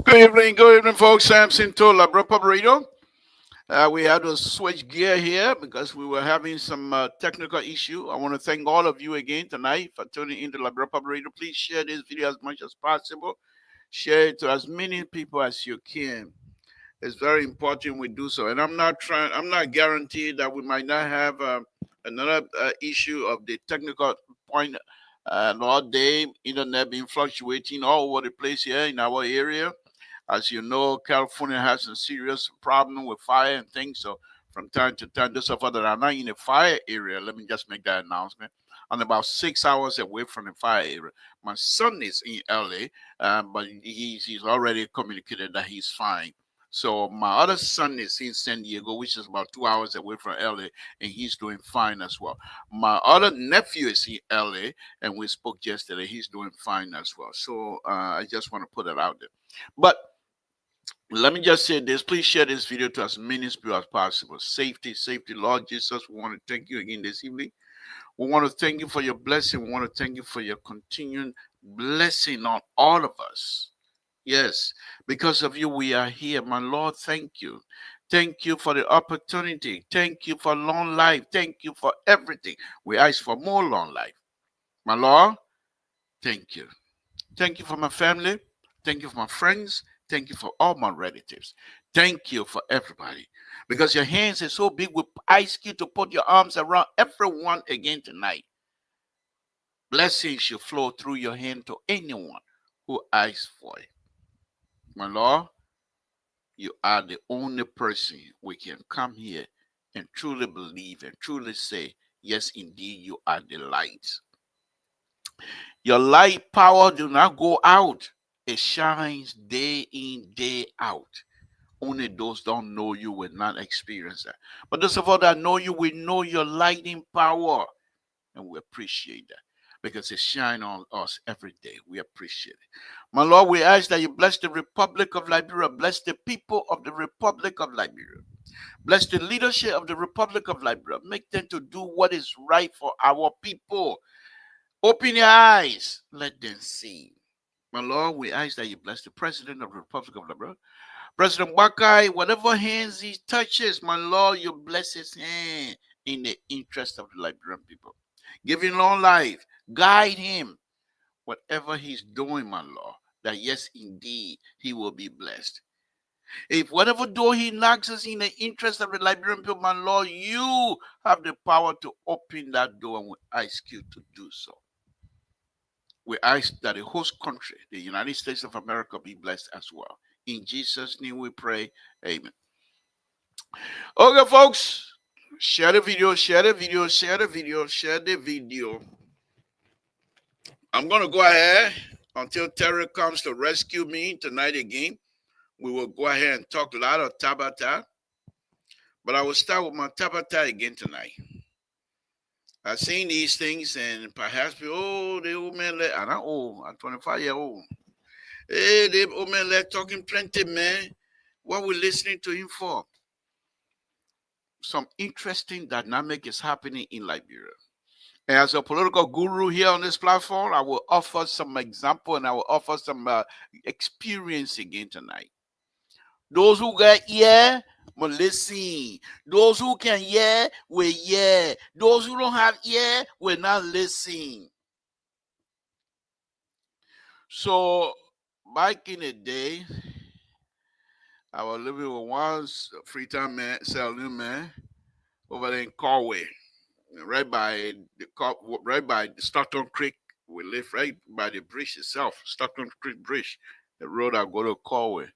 Good evening, folks. Samson to Labra Radio. We had to switch gear here because we were having some technical issue. I want to thank all of you again tonight for tuning into Labra Radio. Please share this video as much as possible. Share it to as many people as you can. It's very important we do so. And I'm not guaranteed that we might not have another issue of the technical point. All day, internet being fluctuating all over the place here in our area. As you know, California has a serious problem with fire and things. So from time to time, those of us that are not in the fire area, let me just make that announcement. I'm about 6 hours away from the fire area. My son is in LA, but he's already communicated that he's fine. So my other son is in San Diego, which is about 2 hours away from LA, and he's doing fine as well. My other nephew is in LA, and we spoke yesterday. He's doing fine as well. So I just want to put it out there. But let me just say this. Please share this video to as many people as possible. Safety, Lord Jesus, we want to thank you again this evening. We want to thank you for your blessing. We want to thank you for your continuing blessing on all of us. Yes, because of you, we are here. My Lord, thank you. Thank you for the opportunity. Thank you for long life. Thank you for everything. We ask for more long life. My Lord, thank you. Thank you for my family. Thank you for my friends. Thank you for all my relatives. Thank you for everybody. Because your hands are so big, we ask you to put your arms around everyone again tonight. Blessings should flow through your hand to anyone who asks for it. My Lord, you are the only person we can come here and truly believe and truly say, yes, indeed, you are the light. Your light power do not go out. It shines day in, day out. Only those don't know you will not experience that. But those of us that know you, we know your lighting power. And we appreciate that because it shines on us every day. We appreciate it. My Lord, we ask that you bless the Republic of Liberia. Bless the people of the Republic of Liberia. Bless the leadership of the Republic of Liberia. Make them to do what is right for our people. Open your eyes. Let them see. My Lord, we ask that you bless the President of the Republic of Liberia. President Wakai, whatever hands he touches, my Lord, you bless his hand in the interest of the Liberian people. Give him long life. Guide him. Whatever he's doing, my Lord, that yes, indeed, he will be blessed. If whatever door he knocks us in the interest of the Liberian people, my Lord, you have the power to open that door, and we ask you to do so. We ask that the host country, the United States of America, be blessed as well. In Jesus' name we pray. Amen. Okay, folks. Share the video, share the video, share the video, share the video. I'm going to go ahead until Terry comes to rescue me tonight again. We will go ahead and talk a lot of Tabata, but I will start with my Tabata again tonight. I've seen these things and perhaps, oh, the old man, I'm not old, I'm 25-year old. Hey, the old man left talking plenty, man. What we listening to him for? Some interesting dynamic is happening in Liberia. And as a political guru here on this platform, I will offer some example and I will offer some experience again tonight. Those who got ear will listen. Those who can hear will hear. Those who don't have ear will not listen. So back in the day, I was living with one free-time man, selling man, over there in Corway, right by right by the Stockton Creek. We live right by the bridge itself, Stockton Creek Bridge, the road I go to Corway.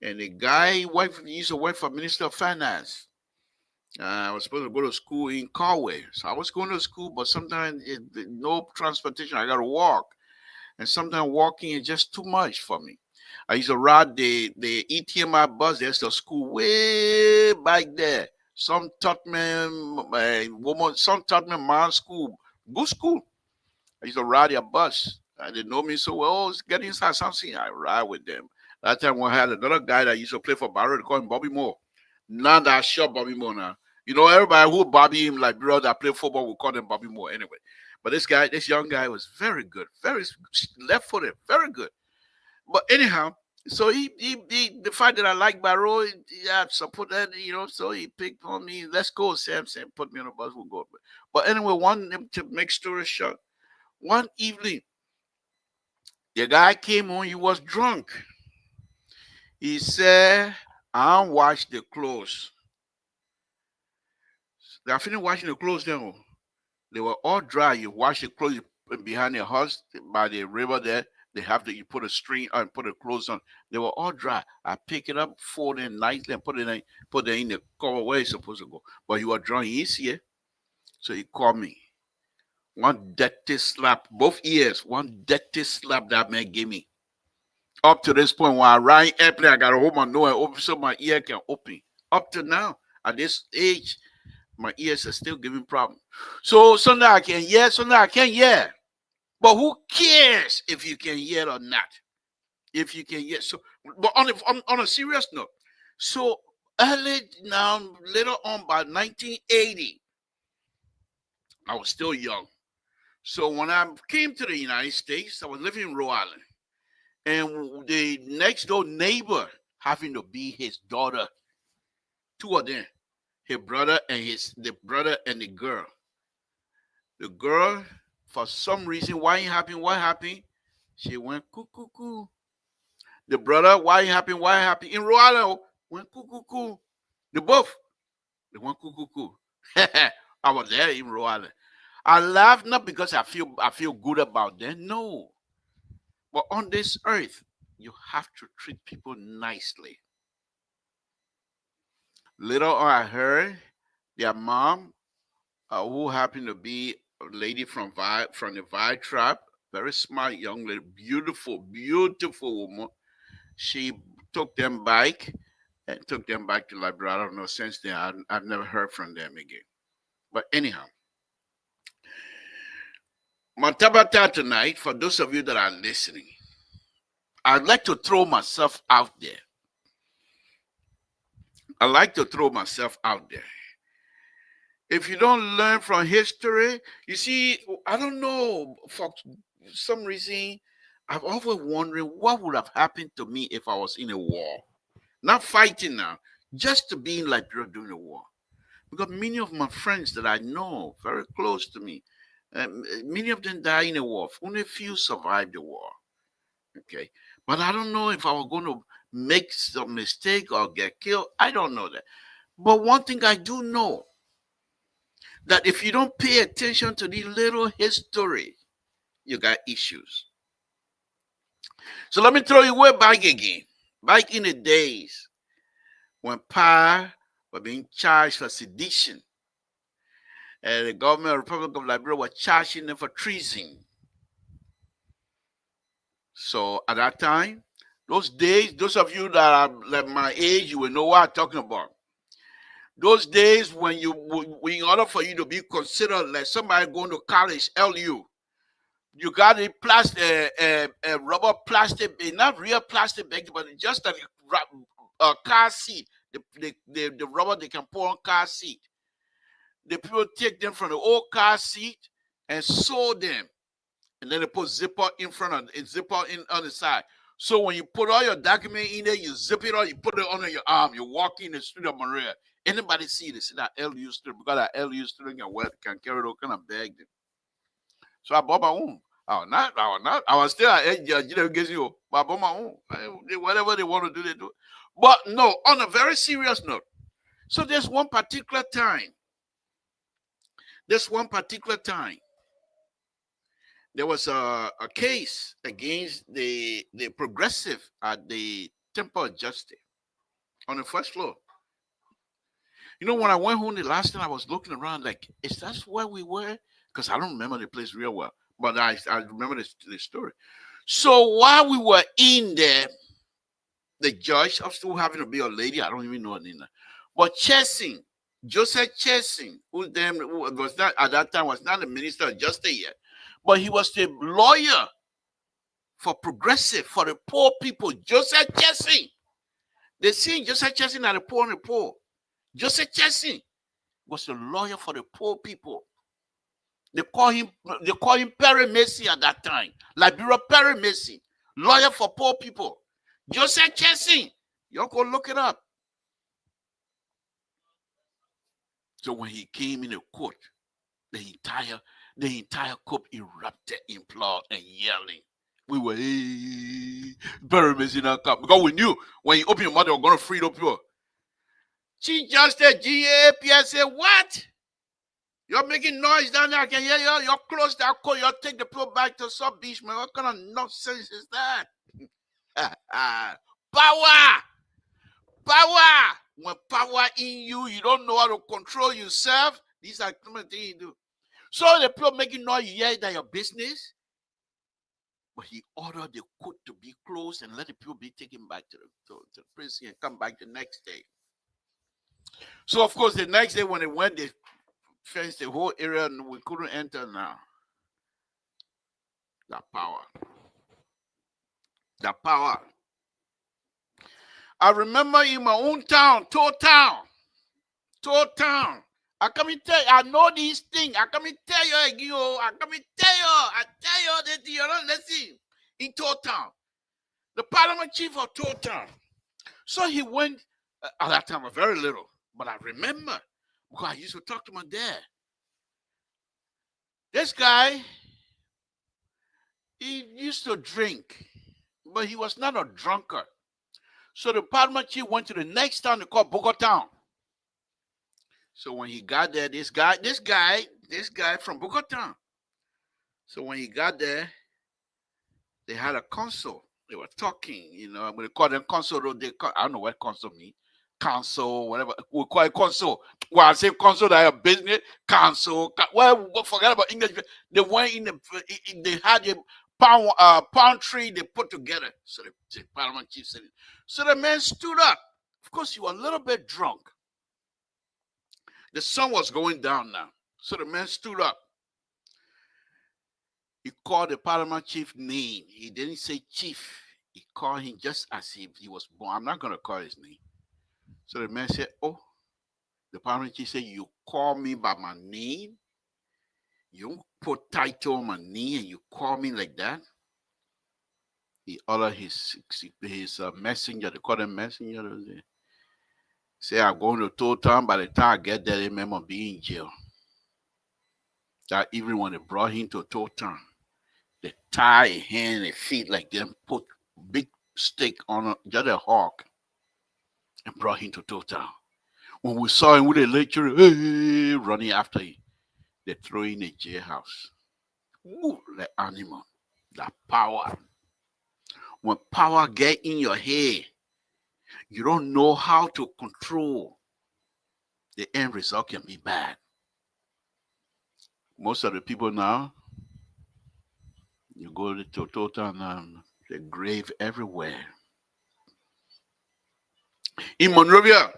And the guy wife used to work for Minister of Finance. I was supposed to go to school in Corway, so I was going to school, but sometimes no transportation. I got to walk, and sometimes walking is just too much for me. I used to ride the ETMI bus. There's the school way back there. Some Tottenham woman, some Tottenham man school, good school. I used to ride their bus. They know me so well. Oh, it's getting inside something. I ride with them. That time we had another guy that used to play for Barrow. They call him Bobby Moore. Not that short Bobby Moore now. You know, everybody who Bobby him like brother that play football will call him Bobby Moore anyway. But this guy, this young guy was very good, very left footed, very good. But anyhow, so he the fact that I like Barrow, yeah, support that, you know, so he picked on me. Let's go, Samson. Put me on the bus, we'll go. But anyway, to make story short, one evening, the guy came home, he was drunk. He said, I don't wash the clothes. I finished washing the clothes then. They were all dry. You wash the clothes behind the house by the river there. They have to, you put a string on, put the clothes on. They were all dry. I pick it up, fold it nicely, and put it in the cover where it's supposed to go. But he was drunk easier. So he called me. One dirty slap, both ears, one dirty slap that man gave me. Up to this point, when I ride airplane, I gotta hold my nose and open so my ear can open. Up to now, at this age, my ears are still giving problem. So sometimes I can hear, sometimes I can't hear. But who cares if you can hear or not? If you can hear. So, but on a serious note, so early now, later on by 1980, I was still young. So when I came to the United States, I was living in Rhode Island. And the next door neighbor having to be his daughter, two of them, his brother and the brother and the girl. The girl, for some reason, why ain't happy? What happened? She went cuckoo coo. The brother, why ain't happy? Why happy? In Rhode Island, went cuckoo coo. They went cuckoo coo. I was there in Rhode Island. I laugh not because I feel good about them. No, but on this earth, you have to treat people nicely. Later on, I heard their mom, who happened to be a lady from the Vi tribe, very smart young lady, beautiful, beautiful woman. She took them back and took them back to Liberia. I don't know since then. I've never heard from them again. But anyhow, my tabata tonight, for those of you that are listening, I'd like to throw myself out there. I like to throw myself out there. If you don't learn from history, you see, I don't know, for some reason, I've always wondering what would have happened to me if I was in a war. Not fighting now, just to be in Liberia during the war. Because many of my friends that I know, very close to me, many of them died in the war. Only a few survived the war. Okay. But I don't know if I was going to make some mistake or get killed. I don't know that. But one thing I do know, that if you don't pay attention to the little history, you got issues. So let me throw you way back again. Back in the days when power were being charged for sedition, and the government of the Republic of Liberia was charging them for treason. So at that time, Those days, those of you that are like my age, you will know what I'm talking about. Those days when in order for you to be considered like somebody going to college, LU, you got a rubber plastic, not real plastic bag, but just a car seat. The rubber they can put on car seat. The people take them from the old car seat and sew them, and then they put zipper in front of it, zipper in on the side. So when you put all your document in there, you zip it on, you put it under your arm, you walk in the street of Maria. Anybody see this? See that LU student, because that LU student can carry those kind of bag. So I bought my own. I was still at age, but I bought my own. Whatever they want to do, they do. But no, on a very serious note. So there's one particular time. There was a case against the progressive at the Temple of Justice on the first floor. You know, when I went home the last time, I was looking around like, is that where we were? Because I don't remember the place real well, but I remember the story. So while we were in there, the judge, I'm still having to be a lady, I don't even know her name, but Chessing, Joseph Chessing, who was not at that time was not the minister of justice yet, but he was the lawyer for progressive, for the poor people. Joseph Chessing. They see Joseph Chessing at the poor and the poor. Joseph Chessing was the lawyer for the poor people. They call him Perry Macy at that time. Liberia Perry Macy, lawyer for poor people. Joseph Chessing. Y'all go look it up. So when he came in the court, the entire court erupted in applause and yelling. We were, hey, Perry Macy not come. Because we knew when you open your mouth, they were going to free up you. She just said, GAPS said, what? You're making noise down there. I can hear you. You're close that court. You'll take the people back to Sub Beach, man. What kind of nonsense is that? Power! Power! When power in you, you don't know how to control yourself. These are some of the things you do. So the people making noise, you hear that your business. But he ordered the court to be closed and let the people be taken back to the prison and come back the next day. So, of course, the next day when they went, they fenced the whole area and we couldn't enter now. That power. That power. I remember in my own town, Town. I come and tell you, I know these things. I come and tell you again, I tell you that you don't listen. In Town. The parliament chief of Town. So he went, at that time, very little, but I remember, because I used to talk to my dad. This guy, he used to drink, but he was not a drunkard. So the parliament chief went to the next town they called Bogota. So when he got there, this guy from Bogota. So when he got there, they had a council. They were talking, when they call them council, I don't know what council means. Council, whatever. We call it council. Well, I say council that have business, council. Well, forget about English. They went they had a pound tree they put together. So the parliament chief said it. So the man stood up. Of course, he was a little bit drunk. The sun was going down now. So the man stood up. He called the parliament chief name. He didn't say chief. He called him just as if he was born. I'm not going to call his name. So the man said, oh, the parliament chief said, you call me by my name? You put title on my name and you call me like that? He ordered his messenger, they call them messenger. Say, I'm going to Town. By the time I get there, they remember being in jail. That evening when they brought him to Town, they tie his hand and feet like them, put big stick on just a hawk, and brought him to Town. When we saw him with a lecturer, hey, running after him, they throw him in a jailhouse. Ooh, the animal, that power. When power get in your head, you don't know how to control. The end result can be bad. Most of the people now, you go to Total and the grave everywhere. In Monrovia.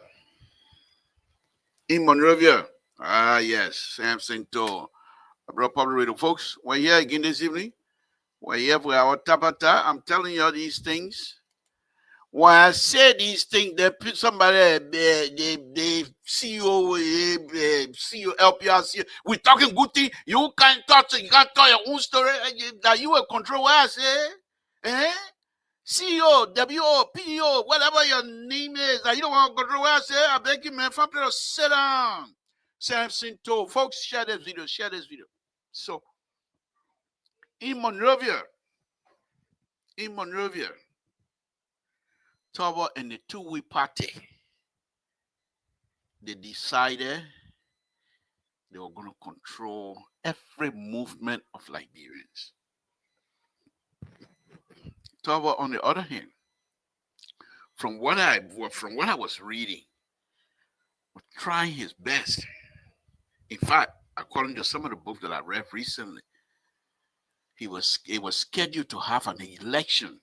In Monrovia. Ah, yes. Samson to Abroad Public Radio. Folks, we're here again this evening. We're here for our Tabata. I'm telling you all these things. When I say these things, somebody, the CEO, CEO, LPR, we're talking good thing. You can't talk, you can't tell your own story. That you will control what I say. Eh? CEO, WO, PO, whatever your name is, that you don't want to control what I say. I beg you, man, family, sit down. Samson told folks, share this video, share this video. So, in Monrovia, Tower and the two-way party, they decided they were going to control every movement of Liberians. Tower, on the other hand, from what I was reading, was trying his best. In fact, according to some of the books that I read recently, it was scheduled to have an election.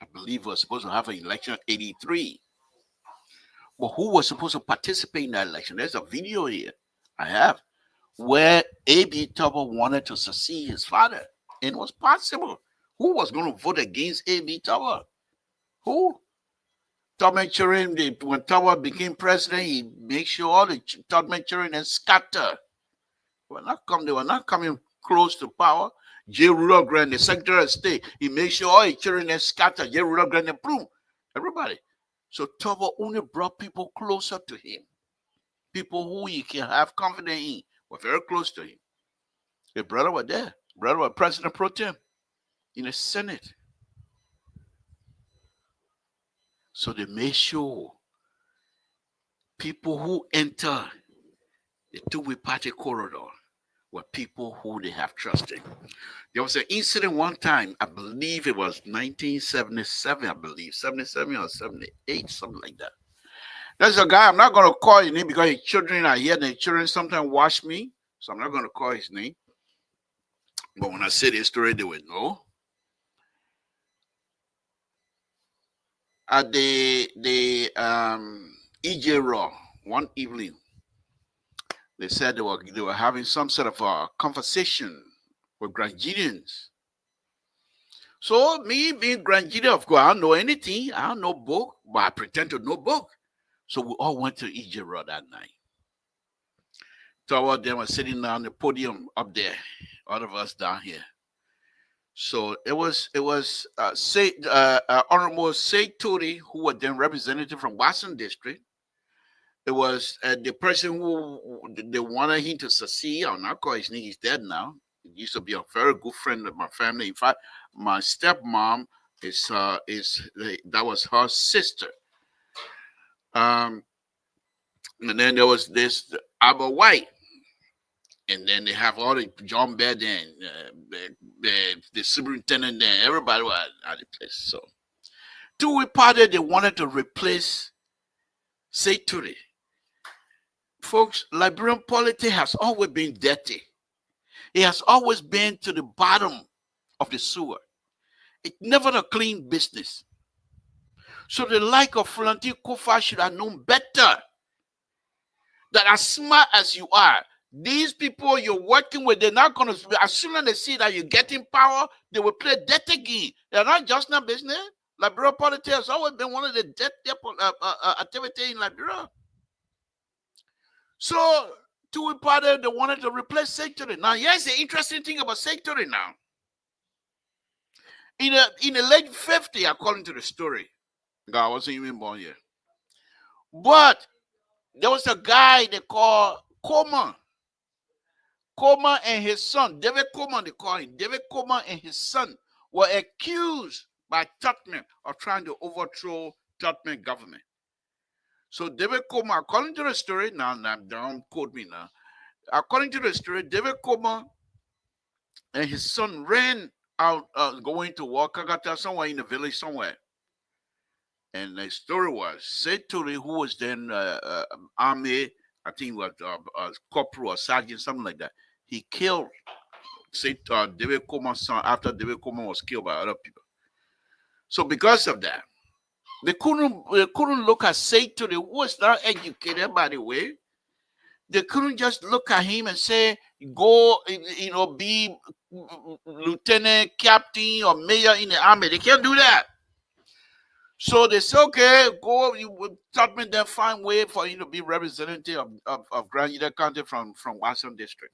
I believe was supposed to have an election in 83. But who was supposed to participate in that election? There's a video here I have where A.B. Tubber wanted to succeed his father. And it was possible. Who was going to vote against A.B. Tubber? Who? Tubman children, when Tubber became president, he made sure all the Tubman children and scattered. They were not coming close to power. J. Rudolph Grant, the Secretary of State, he made sure all his children and scattered. J. Rudolph Grant and Plume. Everybody. So Tubber only brought people closer to him. People who he can have confidence in were very close to him. His brother was there. Brother was President Pro Tem in the Senate. So they made sure people who enter the two-way party corridor were people who they have trusted. There was an incident one time, I believe it was 1977, 77 or 78, something like that. There's a guy, I'm not going to call his name because his children are here and his children sometimes watch me, so I'm not going to call his name. But when I say this story, they will know. At the EJ Raw one evening, they said they were having some sort of a conversation with Grangidians. So me being Grangidian, of course, I don't know anything. I don't know book, but I pretend to know book. So we all went to EJ Raw that night. Two of them were sitting on the podium up there, all of us down here. So it was Honorable Say Turi, who was then representative from Watson District. It was the person who they wanted him to succeed. I'll not call his name. He's dead now. He used to be a very good friend of my family. In fact, my stepmom that was her sister. And then there was this Abba White. And then they have all the John Bed and the superintendent there. Everybody was at the place. So, two-way party, they wanted to replace Seturi. Folks, Liberian politics has always been dirty. It has always been to the bottom of the sewer. It's never a clean business. So the like of Florentine Kofa should have known better. That as smart as you are, these people you're working with, they're not going to, as soon as they see that you're getting power, they will play dirty game. They're not just not business. Liberia politics has always been one of the dirty activities in Liberia. So, two party, they wanted to replace Secretary. Now, here's the interesting thing about Secretary now. In the late 50s, according to the story, I wasn't even born yet. But there was a guy they called Coleman. Coleman and his son, David Coleman, they call him. David Coleman and his son were accused by Tubman of trying to overthrow Tubman government. So David Coleman, according to the story, now don't quote me now. According to the story, David Coleman and his son ran out, going to Wakagata, somewhere in the village somewhere. And the story was, Seturi, who was then army, I think was a corporal or sergeant, something like that. He killed David Coleman's son after David Coleman was killed by other people. So because of that, They couldn't look at Satan, who was not educated, by the way. They couldn't just look at him and say, go, be lieutenant, captain, or major in the army. They can't do that. So they say, okay, go, you would Tubman then find way for you to be representative of Grand Union County from Washington District.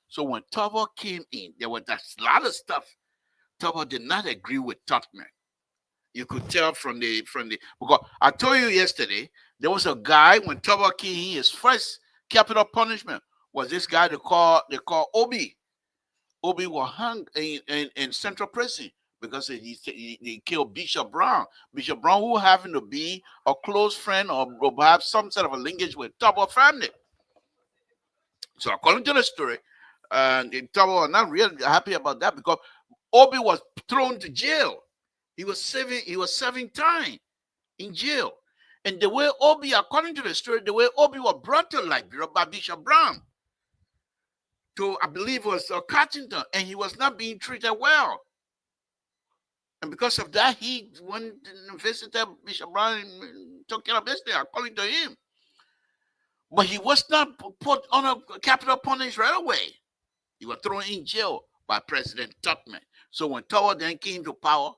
So when Tubman came in, there was a lot of stuff Tubman did not agree with Tubman. You could tell from the because I told you yesterday there was a guy when Tubman came in, his first capital punishment was this guy they call Obi. Obi was hung in Central Prison because he killed Bishop Brown. Bishop Brown, who happened to be a close friend or perhaps some sort of a linkage with Tubman family. So according to the story, the Tubman are not really happy about that because Obi was thrown to jail. He was serving time in jail. And the way Obi, according to the story, the way Obi was brought to Liberia by Bishop Brown to, I believe, was Cartington, and he was not being treated well. And because of that, he went and visited Bishop Brown and took care of business, according to him. But he was not put on a capital punishment right away. He was thrown in jail by President Tubman. So when Tubman then came to power,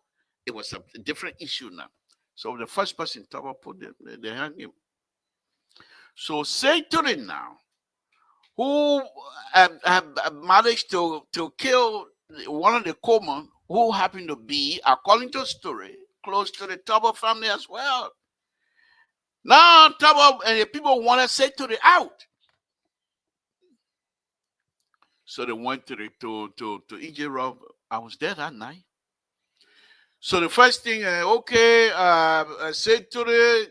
it was a different issue now. So the first person Tubman put they hung him. So say to them now, who have managed to kill one of the Coleman, who happened to be, according to the story, close to the Tubman family as well. Now Tubman and the people want to say to the out. So they went to EJ Rob. I was there that night. So the first thing, I said to the,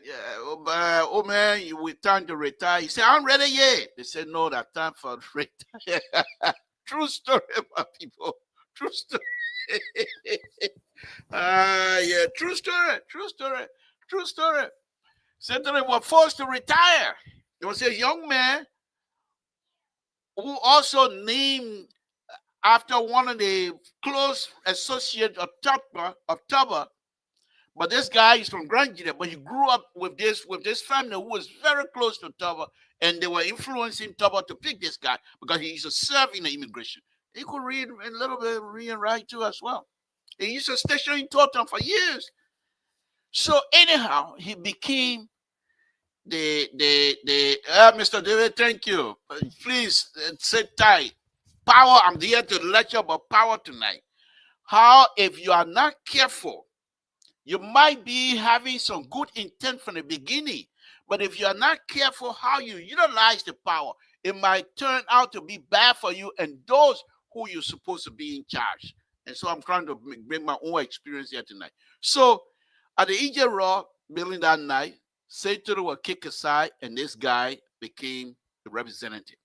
oh man, we time to retire. He said, I'm ready yet. They said, no, that time for retire. True story, my people. True story. Yeah, true story. Said to them, were forced to retire. There was a young man who also named after one of the close associates of Tubman. But this guy is from Grand Guinea, but he grew up with this family who was very close to Tubman, and they were influencing Tubman to pick this guy because he used to serve in the immigration. He could read a little bit, read and write too as well. He used to station in Totten for years. So anyhow, he became the Mr. David, thank you. Please sit tight. Power, I'm here to lecture about power tonight. How, if you are not careful, you might be having some good intent from the beginning, but if you are not careful how you utilize the power, it might turn out to be bad for you and those who you're supposed to be in charge. And so I'm trying to bring my own experience here tonight. So at the EJ Raw building that night, Satan was kicked aside, and this guy became the representative.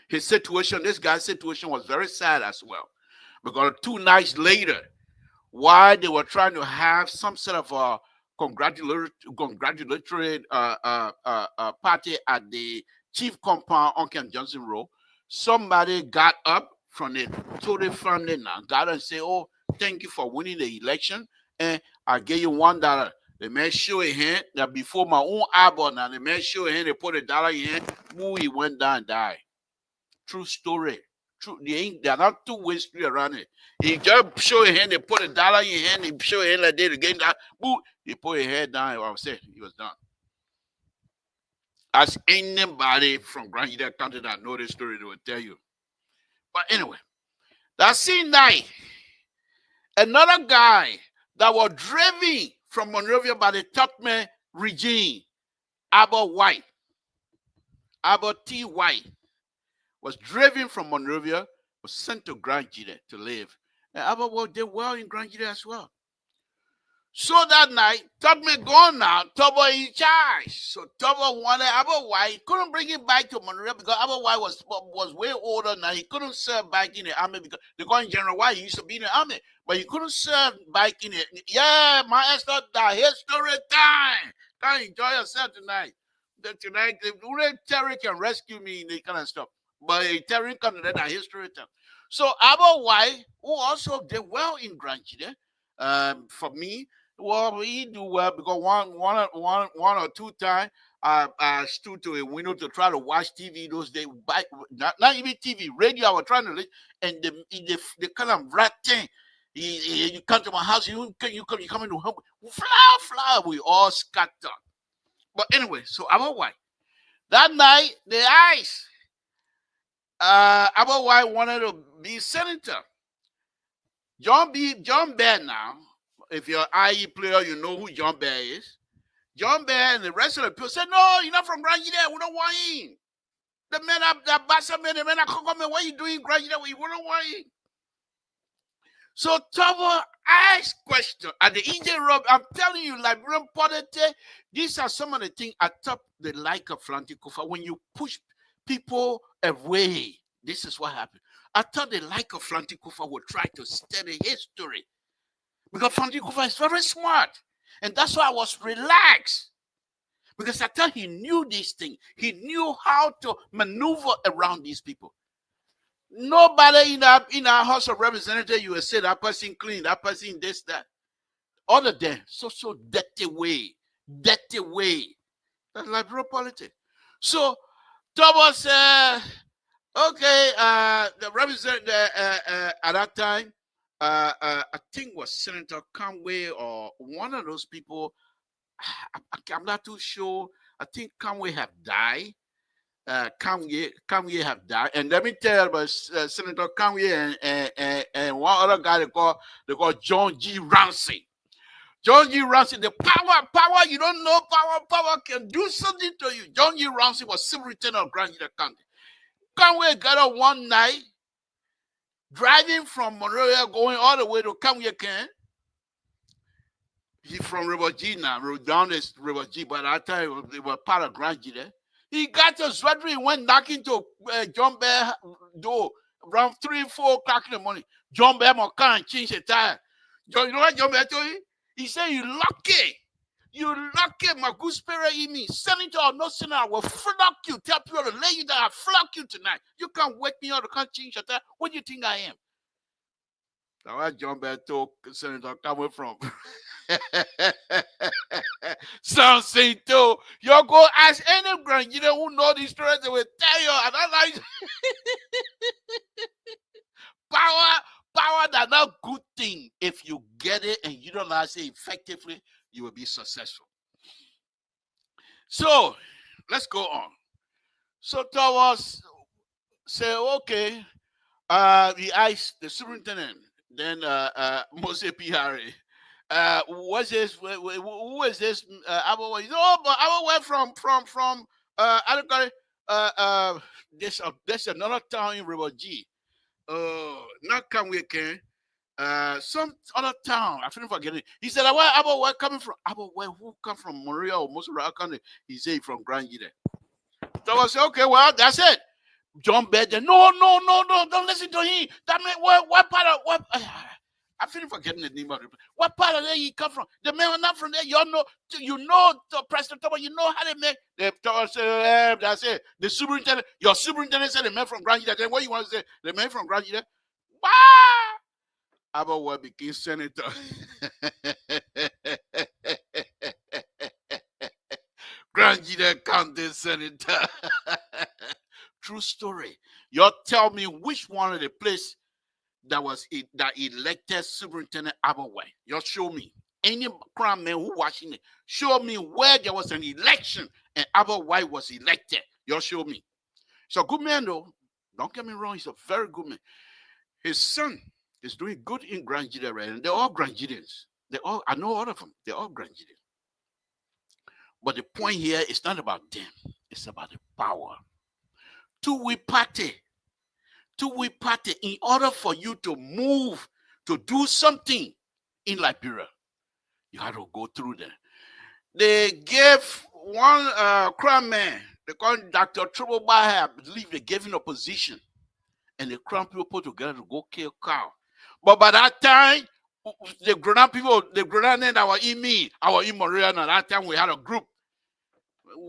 This guy's situation was very sad as well. Because 2 nights later, while they were trying to have some sort of a congratulatory party at the chief compound on Camp Johnson Road, somebody got up from the Tory family now, got up and said, oh, thank you for winning the election, and I gave you $1. The man show a hand that before my own eyeball now, the man show a hand, they put $1 in hand, boom, he went down and died. True story. True, there are not two ways around it. He just show a hand, they put $1 in your hand, he show a hand like that again, that boom, he put his head down, I was saying he was done. As anybody from Grand Union County that know this story, they will tell you. But anyway, that same night, another guy that was driven from Monrovia by the Tubman regime, Albert T. White, was driven from Monrovia, was sent to Grand Guinea to live. And Albert did well in Grand Guinea as well. So that night, Tubman gone now, Tubman in charge. So Tubman wanted Albert White, couldn't bring him back to Monrovia because Albert White was way older now. He couldn't serve back in the army because they call him General White. He used to be in the army, but he couldn't serve back in it. Yeah, my Esther, that history time. Come enjoy yourself tonight. Tonight, Terry can rescue me and that kind of stuff. But Terry can do that history time. So Albert White, who also did well in Grand Guinea, for me, Well, he do well because one or two times I stood to a window to try to watch TV those days. Not even TV, radio. I was trying to listen, and the kind of rat thing. You come to my house, you come into home, flower. We all scattered. But anyway, so about why that night the ice. About why I wanted to be senator. John Bear now. If you're an IE player, you know who John Bear is. John Bear and the rest of the people said, no, you're not from Grand Gide. We don't want him. The men that Bassa men, the men that come, what are you doing, Grand Gide? We don't want him. So Tobo asked question at the EJ Rob. I'm telling you, Liberian politics, these are some of the things atop the like of Flantikufa. When you push people away, this is what happened. I thought the like of Flantikufa would try to study history. Because Flantikufa is very smart. And that's why I was relaxed. Because I thought he knew these things. He knew how to maneuver around these people. Nobody in our House of Representatives, you will say that person clean, that person this, that. Other than so dirty way. That's liberal politics. So Thomas okay, the representative at that time, I think was Senator Conway or one of those people. I'm not too sure. I think Conway have died. Conway have died. And let me tell you about Senator Conway and one other guy they call John G. Ramsey. John G. Ramsey, the power, you don't know power can do something to you. John G. Ramsey was superintendent of Grand Gide County. Conway got up one night, driving from Monrovia, going all the way to Conway, Ken. He's from River G now, down this River G, but at that time they were part of Grand Gide. He got to sweater, he went knocking to John Bear door around 3-4 o'clock in the morning. John Bear must come and change the tire. You know what John Bear told you? He said, you lucky, my good spirit in me. Senator or no senator, I will flock you. Tell people to lay you down, I'll flock you tonight. You can't wake me up, you can't change your tire. What do you think I am? That's why John Bear told Senator coming from. Samson too. You go ask any Grand Gide who know these stories, they will tell you. And I like power that's not a good thing. If you get it and you don't know how to say effectively, you will be successful. So let's go on. So Thomas say, okay, we asked the superintendent, then Mose P. Harry. What's this? Who is this? Oh, but I went from I don't got there's another town in River G. Not Conway, some other town. I couldn't forget it. He said, where coming from? Where who come from Montreal or most of the country? He said from Grand Gide. So I said, okay, well, that's it. John Bedden, no, don't listen to him. That man, what part of what? I feel forgetting the name of it. What part of there he come from? The man not from there. You know, President Thomas. You know how they make. The Thomas said, that's it. The superintendent, your superintendent said the man from Grand Gide. Then what you want to say? The man from Grand Gide? Wow! Abawa became senator. Grand Gide County senator. True story. You tell me which one of the place that elected Superintendent Abaway. You show me. Any crime man who watching it, show me where there was an election and Abaway was elected. You show me. He's a good man though. Don't get me wrong. He's a very good man. His son is doing good in Grand Gide, right? And they're all Grand Gideans. I know all of them. They're all Grand Gideans. But the point here is not about them. It's about the power. Two-way party. In order for you to move, to do something in Liberia, you have to go through them. They gave one crown man, they call him Dr. Trouble I believe they gave him a position. And the crown people put together to go kill cow. But by that time, the Grenada people, the Grenada that were in me, our in Montreal, at that time we had a group.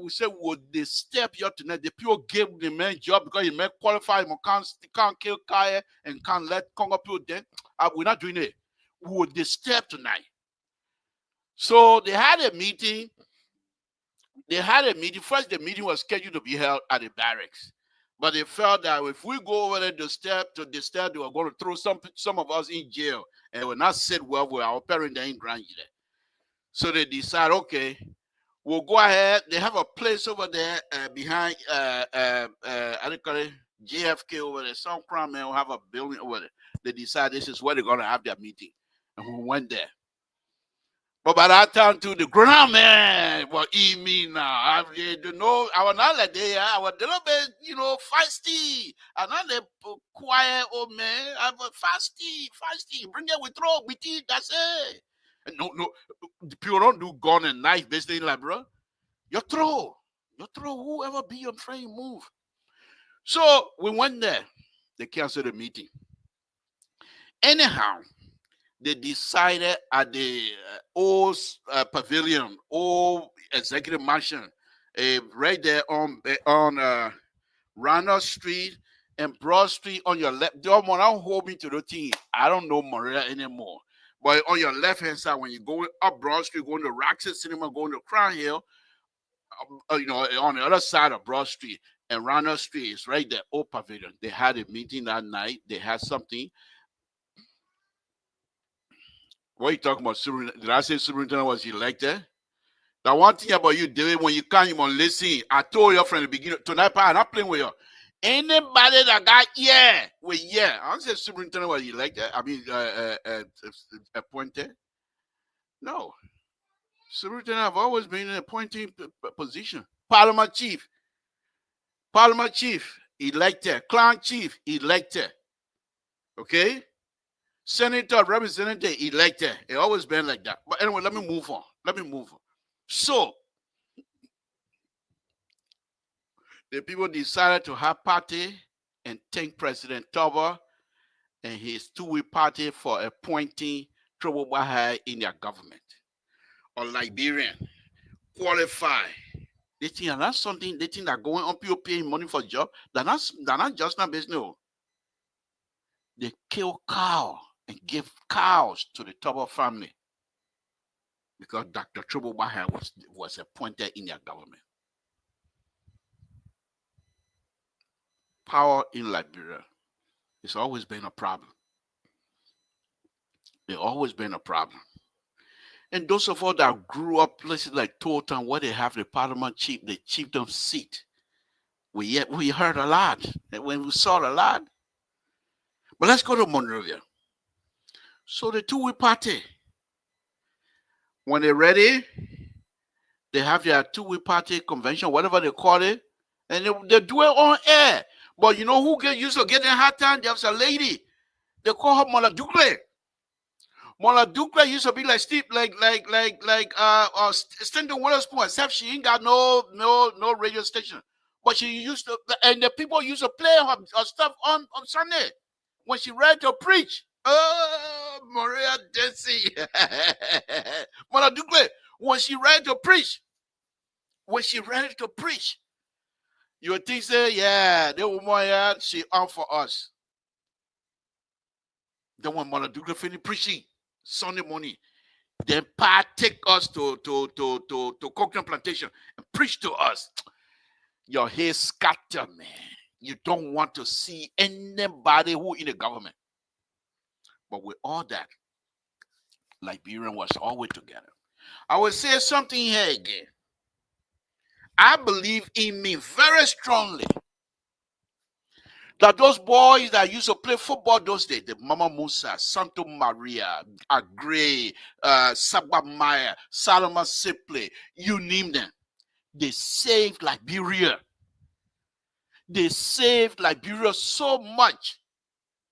We said, would they step here tonight? The people gave the man job because he may qualify, he can't kill Kaya and can't let Congo people then. We're not doing it. Would they step tonight? So they had a meeting. First, the meeting was scheduled to be held at the barracks. But they felt that if we go over there to disturb, they were going to throw some of us in jail. And it would not sit well with our parents in Grand. So they decide, okay, we'll go ahead. They have a place over there behind, I don't call it JFK over there. Some crime man will have a building over there. They decide this is where they're going to have their meeting. And we went there. But by that time, too, the grown man was eating me now. I was not like that. I was a little bit, feisty. I'm not a quiet old man. I was feisty. Bring it, we throw, we eat, that's it. And no, people don't do gun and knife business like, bro. You throw, whoever be your friend, move. So we went there. They canceled the meeting. Anyhow, they decided at the old pavilion, old executive mansion, right there on Randall Street and Broad Street on your left. Don't hold me to the team. I don't know Maria anymore. But on your left hand side, when you go up Broad Street, going to Roxas Cinema, going to Crown Hill, on the other side of Broad Street and Randall Street is right there, old pavilion. They had a meeting that night. They had something. What are you talking about? Did I say superintendent was elected? The one thing about you, David, when you can't even listen, I told you from the beginning, tonight, I'm not playing with you. Anybody that got I don't say superintendent was elected. I mean, appointed. No. Superintendent have always been in an appointing position. Parliament chief, elected. Clan chief, elected. Okay? Senator, representative, elected. It always been like that. But anyway, let me move on. So, the people decided to have party and thank President Toba and his two-week party for appointing Trouble Bahai in their government. Or Liberian, qualify. They think that's something, they think that going on people paying money for job, they're not just not business. They kill cow and give cows to the Toba family because Dr. Trouble Bahai was appointed in their government. Power in Liberia. It's always been a problem. It's always been a problem. And those of us that grew up places like Toton, where they have the parliament chief, the chiefdom seat, we heard a lot. And when we saw a lot. But let's go to Monrovia. So the two-week party, when they're ready, they have their two-week party convention, whatever they call it, and they do it on air. But you know who used to get in hard time? There was a lady. They call her Mola Ducle. Mola Ducle used to be like Steve, Stanton Witherspoon, except she ain't got no radio station. But she used to, and the people used to play her stuff on Sunday when she read to preach. Oh, Maria Desi. Mola Ducle, when she read to preach, you would think, say, yeah, the woman, she on for us. Then when Mother Duke finished preaching Sunday morning, then Pa take us to Coconut Plantation and preach to us. Your hair scatter, man. You don't want to see anybody who in the government. But with all that, Liberian was always together. I will say something here again. I believe in me very strongly that those boys that used to play football those days, the Mama Musa, Santo Maria, Agre, Sabba Maya, Saloma Siple, you name them, they saved Liberia. They saved Liberia so much.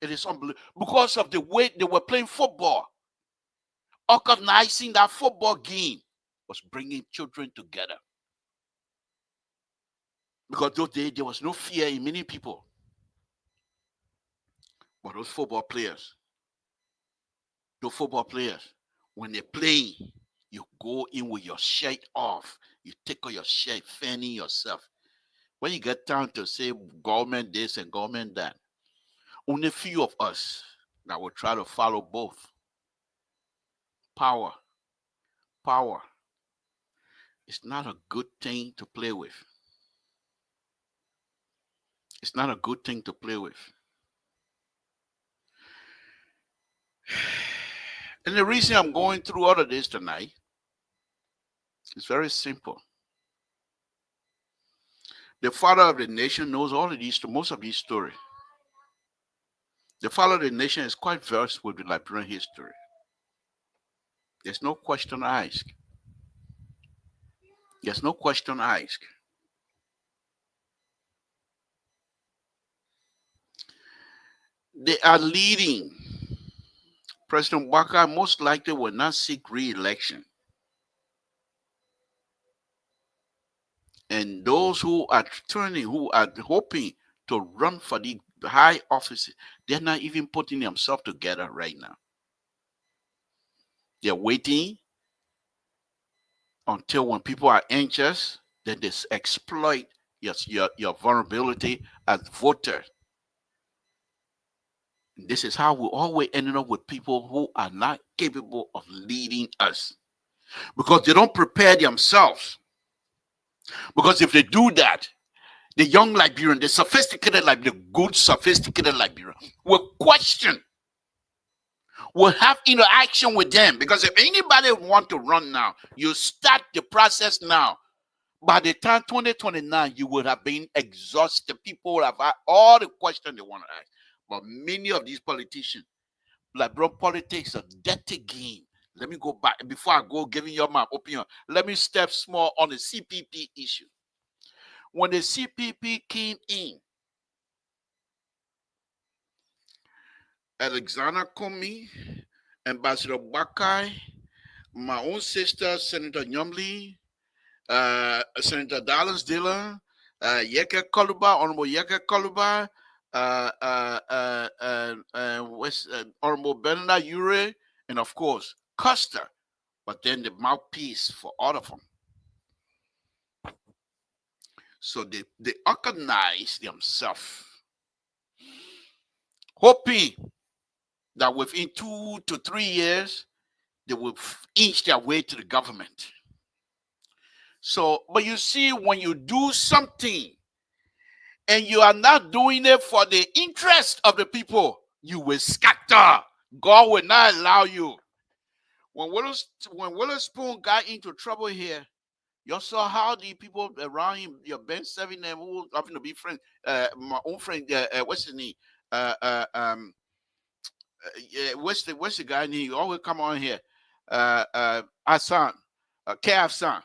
It is unbelievable. Because of the way they were playing football. Organizing that football game was bringing children together. Because those days, there was no fear in many people. But those football players, when they're playing, you go in with your shirt off. You take off your shirt, fanning yourself. When you get down to say government this and government that, only few of us that will try to follow both. Power Power is not a good thing to play with. It's not a good thing to play with. And the reason I'm going through all of this tonight is very simple. The father of the nation knows all of these, most of these stories. The father of the nation is quite versed with the Liberian history. There's no question asked. There's no question asked. They are leading. President Waka most likely will not seek re-election. And those who are turning, who are hoping to run for the high offices, they're not even putting themselves together right now. They're waiting until when people are anxious, then they exploit your vulnerability as voters. This is how we always ended up with people who are not capable of leading us because they don't prepare themselves. Because if they do that, the young Liberian, the sophisticated Liberian, the good sophisticated Liberian, will question, will have interaction with them. Because if anybody want to run now, you start the process now. By the time 2029, you would have been exhausted. People will have had all the questions they want to ask. But many of these politicians, Liberian politics, a dirty game. Let me go back before I go giving you my opinion. Let me step small on the CPP issue. When the CPP came in, Alexander Comey, Ambassador Bakai, my own sister, Senator Nyomli, Senator Dallas Dillon, Yeke Koluba, Honorable Yeke Koluba, Honorable Bernard Ure, and of course, Custer, but then the mouthpiece for all of them. So they organize themselves, hoping that within 2 to 3 years, they will inch their way to the government. So, but you see, when you do something and you are not doing it for the interest of the people, you will scatter. God will not allow you. When Witherspoon got into trouble here, you saw how the people around him, your Ben Seven, who happen to be friends, my own friend, what's his name? What's the guy name? He always come on here. Hassan, Hassan.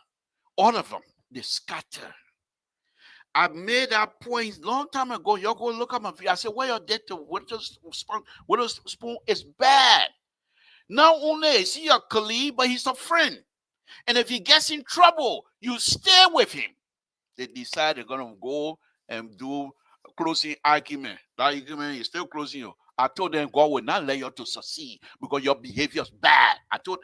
All of them, they scatter. I made that point long time ago. You go look at my video. I said, "Where your debt to Witherspoon is bad. Not only is he a colleague, but he's a friend. And if he gets in trouble, you stay with him." They decide they're gonna go and do a closing argument. That argument is still closing you. I told them God will not let you to succeed because your behavior is bad. I told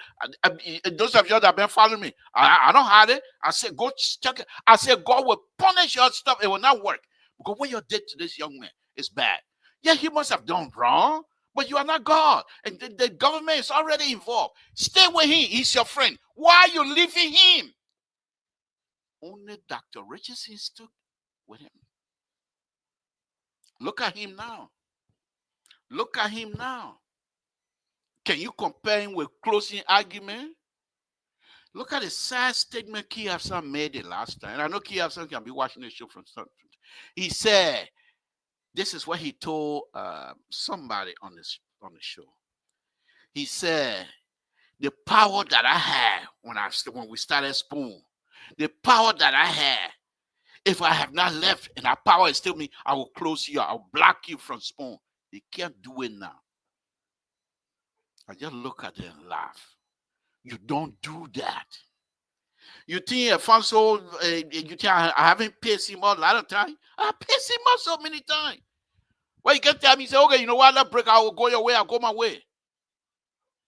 those of you that have been following me, I don't hide it. I said, go check it. I said, God will punish your stuff. It will not work because what you did to this young man is bad. Yeah, he must have done wrong, but you are not God. And the government is already involved. Stay with him. He's your friend. Why are you leaving him? Only Dr. Richardson stood with him. Look at him now. Look at him now. Can you compare him with closing argument? Look at the sad statement Key Hafsan made the last time. And I know Key Hafsan can be watching the show from something. He said, this is what he told somebody on the show. He said, the power that I had when we started Spoon, the power that I had, if I have not left and that power is still me, I will close you. I'll block you from Spoon. They can't do it now. I just look at them and laugh. You don't do that. You think Alfonso, you think I haven't pissed him off a lot of times? I pissed him off so many times. Well, you can tell me, say, okay, you know what, let break, I will go your way, I'll go my way.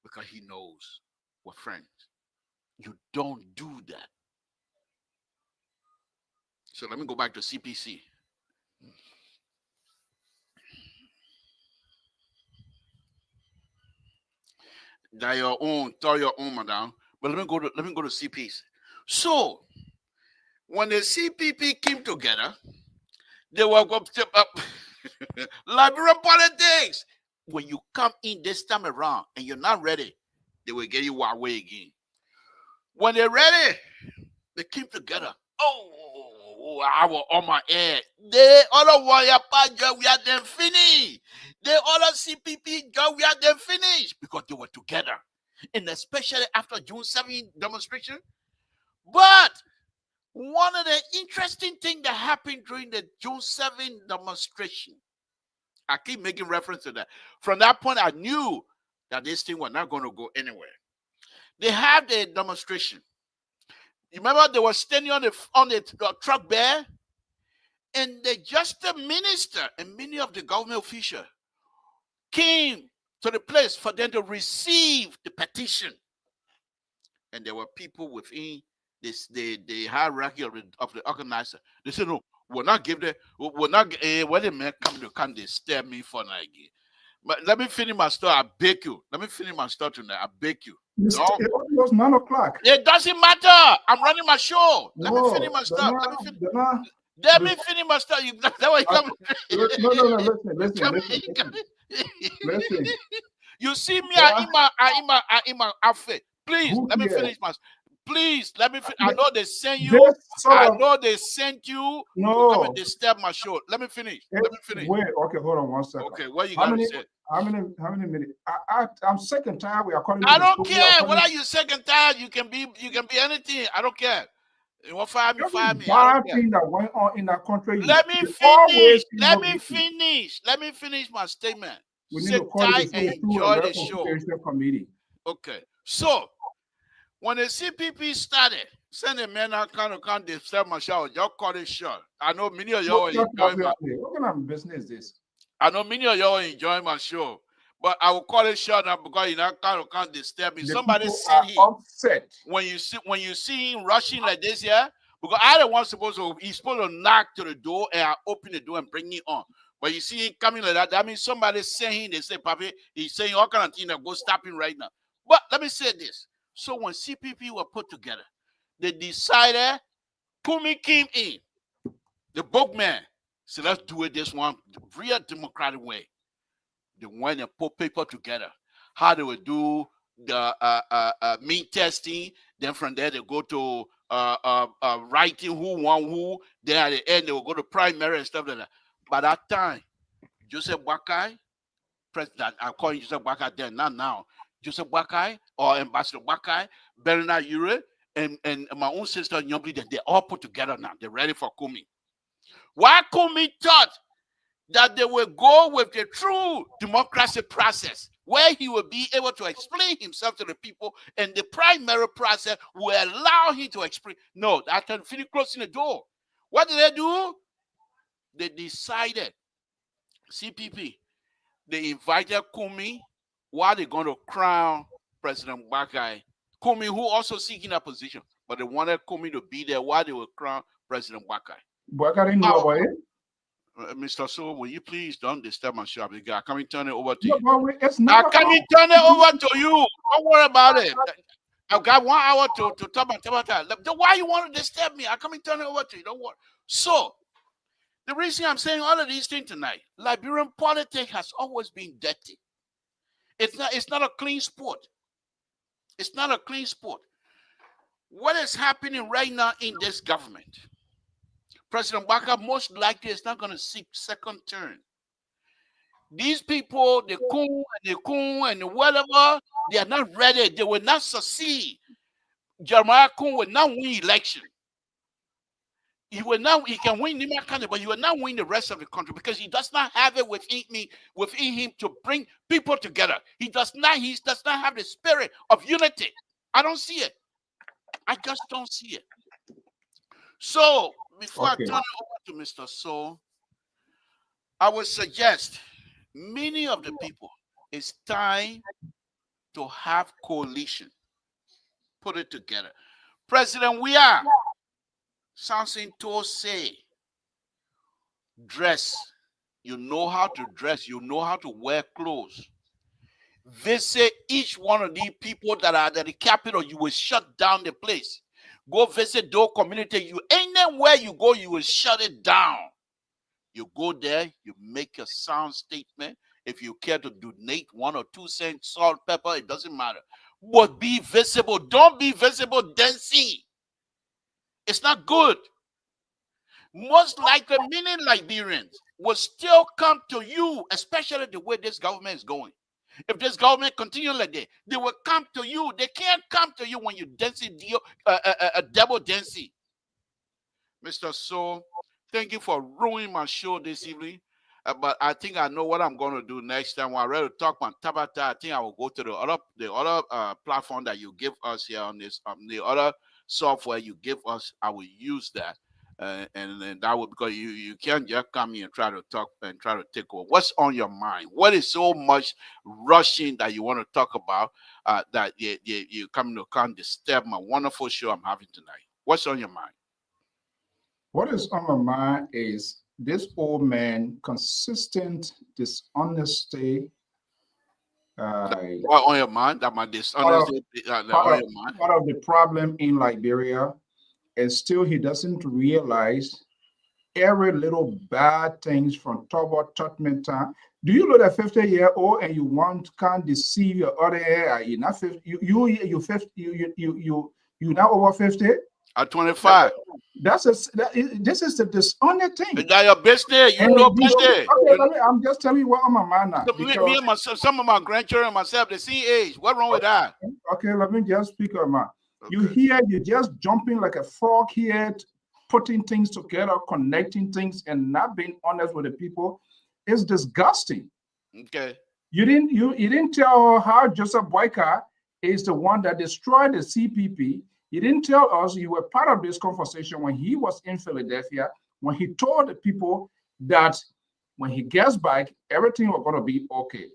Because he knows we're friends. You don't do that. So let me go back to CPC. That your own, tell your own, madam. But let me go to CPs. So when the CPP came together, they were going to step up Liberian politics. When you come in this time around and you're not ready, they will get you away again. When they're ready, they came together. Oh, I was on my head. They other warrior part, we had them finished. They other CPP, we had them finished because they were together. And especially after June 7 demonstration. But one of the interesting things that happened during the June 7 demonstration, I keep making reference to that. From that point, I knew that this thing was not going to go anywhere. They had the demonstration. You remember they were standing on the truck there, and the justice minister and many of the government officials came to the place for them to receive the petition. And there were people within the hierarchy of the organizer. They said, no, we'll not give them, we'll not, when the men come to come, they stare me for an idea. But let me finish my story. I beg you. Let me finish my story tonight. I beg you. It was 9 o'clock. It doesn't matter. I'm running my show. Let me finish my story. Let me finish my story. That's why you come. Listen. You see me, I in my outfit. Please, let me finish my. Please, let me. I know they sent you. I know they sent you to come and disturb my show. Let me finish. Let me finish. Wait, okay, hold on 1 second. Okay, what you got to say? How many minutes? I'm sick and tired. We are calling. I don't care. Whether you sick and tired, you can be anything. I don't care. You want fire me? Bad thing that went on in that country. Let me finish. Let me finish. Let me finish my statement. We need to call it and enjoy the show. Committee. Okay. So when the CPP started, send a man out can't disturb my show. Y'all call it short. I know many of y'all enjoy my. What kind of business is this? I know many of y'all enjoy my show, but I will call it short now because you know can't disturb me. Somebody seen him upset when you see him rushing like this, yeah. Because I the one he's supposed to knock to the door and I open the door and bring him on. But you see him coming like that, that means somebody saying, they say, Papi, he's saying all kind of things that go stop him right now. But let me say this. So when CPP were put together, they decided Kumi came in, the bookman. So let's do it this one, the real democratic way. They went and put people together. How they would do the mean testing. Then from there they go to writing who won who. Then at the end they will go to primary and stuff like that. By that time, Joseph Boakai, president, I'm calling Joseph Boakai then, not now. Joseph Boakai or Ambassador Boakai, Bernard Ure, and my own sister Nyobli, they're all put together now. They're ready for Kumi. Why Kumi thought that they will go with the true democracy process, where he will be able to explain himself to the people, and the primary process will allow him to explain. No, after finish closing the door, what did they do? They decided, CPP, they invited Kumi while they're going to crown President Boakai. Kumi, who also seeking a position, but they wanted Kumi to be there while they will crown President Boakai. Boakai didn't know about it. Mr. So, will you please don't disturb my shop? I come and turn it over to you. I come and turn it over to you. Don't worry about it. I've got 1 hour to talk about that. Why you want to disturb me? I come and turn it over to you. Don't worry. So, the reason I'm saying all of these things tonight, Liberian politics has always been dirty. It's not a clean sport. It's not a clean sport. What is happening right now in this government? President Boakai most likely is not going to seek second term. These people, the Kun and the whatever, they are not ready. They will not succeed. Jeremiah Kun will not win election. He can win Nima County, but he will not win the rest of the country because he does not have it within him to bring people together. He does not have the spirit of unity. I don't see it. I just don't see it. So before I turn it over to Mr. So, I would suggest many of the people, it's time to have coalition. Put it together. President, we are. Samson told say, dress. You know how to dress. You know how to wear clothes. Visit each one of these people that are at the capital. You will shut down the place. Go visit those community. You anywhere you go, you will shut it down. You go there, you make a sound statement. If you care to donate 1 or 2 cents, salt, pepper, it doesn't matter. But be visible. Don't be visible dancing. It's not good. Most likely, many Liberians will still come to you, especially the way this government is going. If this government continue like that, they will come to you. They can't come to you when you dancing double dancing. Mr. So, thank you for ruining my show this evening. But I think I know what I'm going to do next time. When I ready to talk about Tabata, I think I will go to the other platform that you give us here on this the other software you give us. I will use that, and that will, because you can't just come here and try to talk and try to take over. What's on your mind? What is so much rushing that you want to talk about that you come to come disturb my wonderful show I'm having tonight? What's on your mind? What is on my mind is this old man, consistent dishonesty. What on your mind? That my Part of, dishonesty on part of, your mind? part of the problem in Liberia, and still he doesn't realize every little bad things from Tobo Tottenham time. Do you know that 50-year-old and you can't deceive your other hair? You're not 50, you 50, you now over 50? At 25. This is the dishonest thing. Is that your business? You And know you don't, business. okay, I'm just telling you what on my mind now. Me and myself, some of my grandchildren and myself, the same age. What wrong with that? Okay, let me just speak on my. You Okay. hear you just jumping like a frog here, putting things together, connecting things, and not being honest with the people. It's disgusting. Okay. You didn't tell how Joseph Boyka is the one that destroyed the CPP. You didn't tell us you were part of this conversation when he was in Philadelphia, when he told the people that when he gets back, everything was going to be okay.